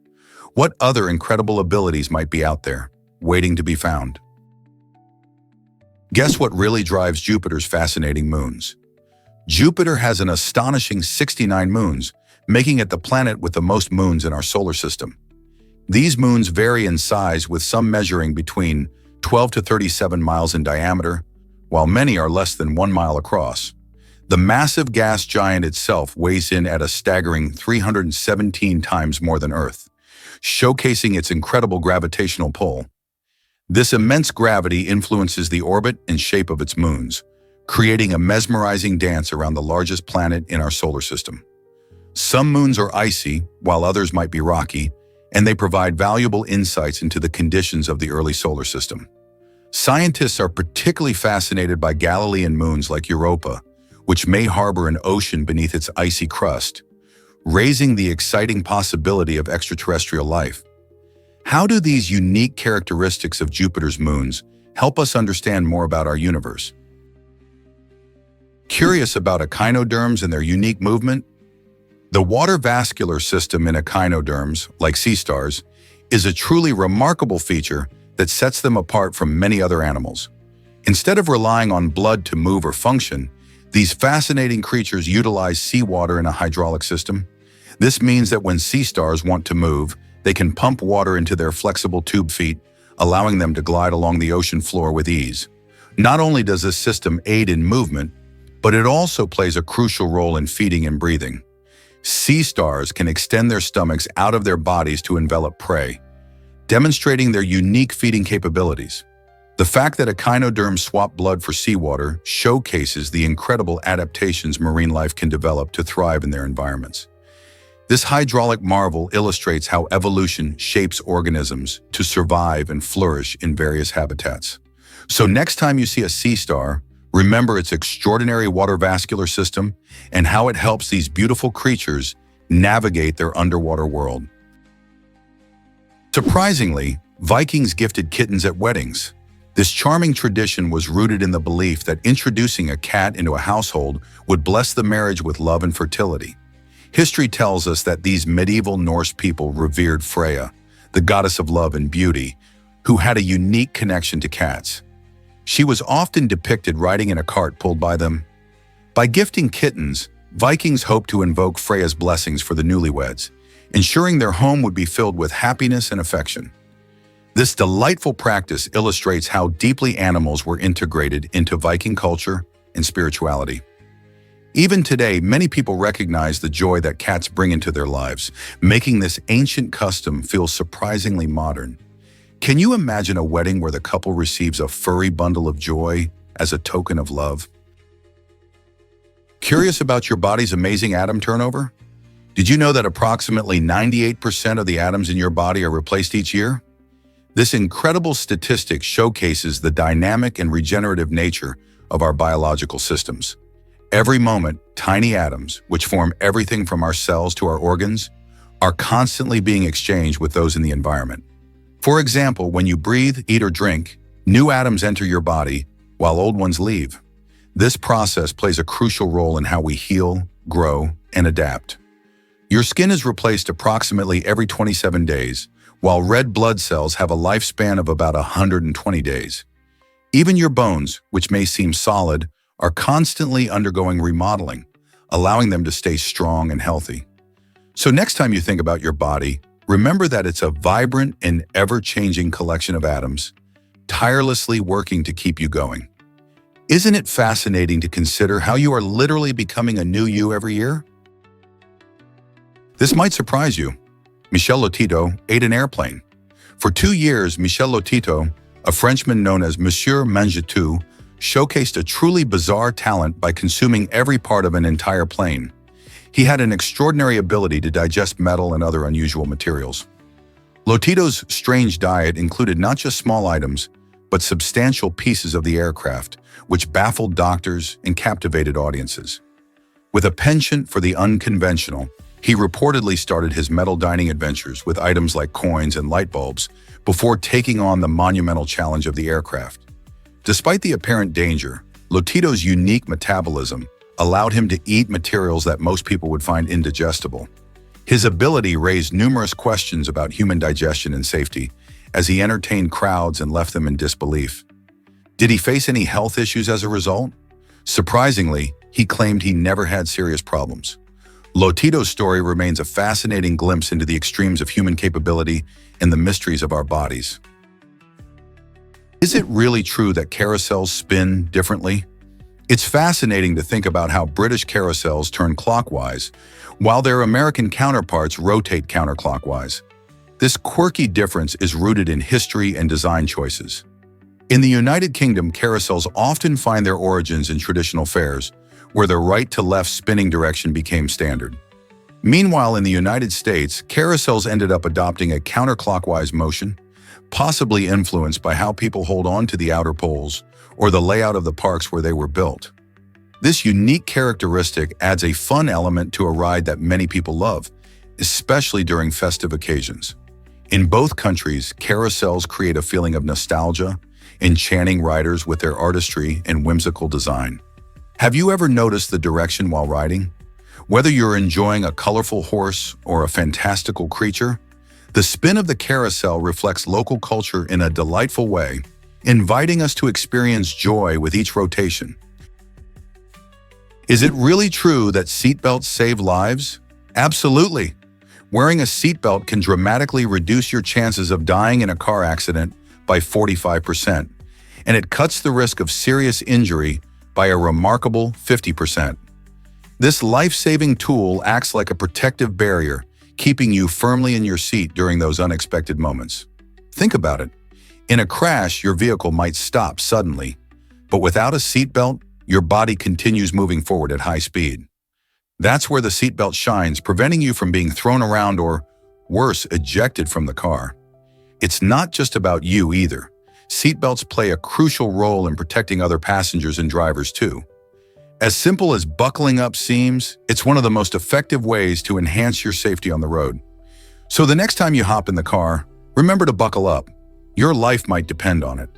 What other incredible abilities might be out there, waiting to be found? Guess what really drives Jupiter's fascinating moons? Jupiter has an astonishing 69 moons, making it the planet with the most moons in our solar system. These moons vary in size, with some measuring between 12 to 37 miles in diameter, while many are less than 1 mile across. The massive gas giant itself weighs in at a staggering 317 times more than Earth, showcasing its incredible gravitational pull. This immense gravity influences the orbit and shape of its moons, creating a mesmerizing dance around the largest planet in our solar system. Some moons are icy, while others might be rocky, and they provide valuable insights into the conditions of the early solar system. Scientists are particularly fascinated by Galilean moons like Europa, which may harbor an ocean beneath its icy crust, raising the exciting possibility of extraterrestrial life. How do these unique characteristics of Jupiter's moons help us understand more about our universe? Curious about echinoderms and their unique movement? The water vascular system in echinoderms, like sea stars, is a truly remarkable feature that sets them apart from many other animals. Instead of relying on blood to move or function, these fascinating creatures utilize seawater in a hydraulic system. This means that when sea stars want to move, they can pump water into their flexible tube feet, allowing them to glide along the ocean floor with ease. Not only does this system aid in movement, but it also plays a crucial role in feeding and breathing. Sea stars can extend their stomachs out of their bodies to envelop prey, demonstrating their unique feeding capabilities. The fact that echinoderms swap blood for seawater showcases the incredible adaptations marine life can develop to thrive in their environments. This hydraulic marvel illustrates how evolution shapes organisms to survive and flourish in various habitats. So next time you see a sea star, remember its extraordinary water vascular system and how it helps these beautiful creatures navigate their underwater world. Surprisingly, Vikings gifted kittens at weddings. This charming tradition was rooted in the belief that introducing a cat into a household would bless the marriage with love and fertility. History tells us that these medieval Norse people revered Freya, the goddess of love and beauty, who had a unique connection to cats. She was often depicted riding in a cart pulled by them. By gifting kittens, Vikings hoped to invoke Freya's blessings for the newlyweds, ensuring their home would be filled with happiness and affection. This delightful practice illustrates how deeply animals were integrated into Viking culture and spirituality. Even today, many people recognize the joy that cats bring into their lives, making this ancient custom feel surprisingly modern. Can you imagine a wedding where the couple receives a furry bundle of joy as a token of love? Curious about your body's amazing atom turnover? Did you know that approximately 98% of the atoms in your body are replaced each year? This incredible statistic showcases the dynamic and regenerative nature of our biological systems. Every moment, tiny atoms, which form everything from our cells to our organs, are constantly being exchanged with those in the environment. For example, when you breathe, eat, or drink, new atoms enter your body while old ones leave. This process plays a crucial role in how we heal, grow, and adapt. Your skin is replaced approximately every 27 days, while red blood cells have a lifespan of about 120 days. Even your bones, which may seem solid, are constantly undergoing remodeling, allowing them to stay strong and healthy. So next time you think about your body, remember that it's a vibrant and ever-changing collection of atoms, tirelessly working to keep you going. Isn't it fascinating to consider how you are literally becoming a new you every year? This might surprise you. Michel Lotito ate an airplane. For 2 years, Michel Lotito, a Frenchman known as Monsieur Mangetout, showcased a truly bizarre talent by consuming every part of an entire plane. He had an extraordinary ability to digest metal and other unusual materials. Lotito's strange diet included not just small items, but substantial pieces of the aircraft, which baffled doctors and captivated audiences. With a penchant for the unconventional, he reportedly started his metal dining adventures with items like coins and light bulbs before taking on the monumental challenge of the aircraft. Despite the apparent danger, Lotito's unique metabolism allowed him to eat materials that most people would find indigestible. His ability raised numerous questions about human digestion and safety as he entertained crowds and left them in disbelief. Did he face any health issues as a result? Surprisingly, he claimed he never had serious problems. Lotito's story remains a fascinating glimpse into the extremes of human capability and the mysteries of our bodies. Is it really true that carousels spin differently? It's fascinating to think about how British carousels turn clockwise, while their American counterparts rotate counterclockwise. This quirky difference is rooted in history and design choices. In the United Kingdom, carousels often find their origins in traditional fairs, where the right-to-left spinning direction became standard. Meanwhile, in the United States, carousels ended up adopting a counterclockwise motion, possibly influenced by how people hold on to the outer poles or the layout of the parks where they were built. This unique characteristic adds a fun element to a ride that many people love, especially during festive occasions. In both countries, carousels create a feeling of nostalgia, enchanting riders with their artistry and whimsical design. Have you ever noticed the direction while riding? Whether you're enjoying a colorful horse or a fantastical creature, the spin of the carousel reflects local culture in a delightful way, inviting us to experience joy with each rotation. Is it really true that seatbelts save lives? Absolutely. Wearing a seatbelt can dramatically reduce your chances of dying in a car accident by 45%, and it cuts the risk of serious injury by a remarkable 50%. This life-saving tool acts like a protective barrier, keeping you firmly in your seat during those unexpected moments. Think about it. In a crash, your vehicle might stop suddenly, but without a seatbelt, your body continues moving forward at high speed. That's where the seatbelt shines, preventing you from being thrown around or, worse, ejected from the car. It's not just about you either. seatbelts play a crucial role in protecting other passengers and drivers too. As simple as buckling up seems, it's one of the most effective ways to enhance your safety on the road. So the next time you hop in the car, remember to buckle up. Your life might depend on it.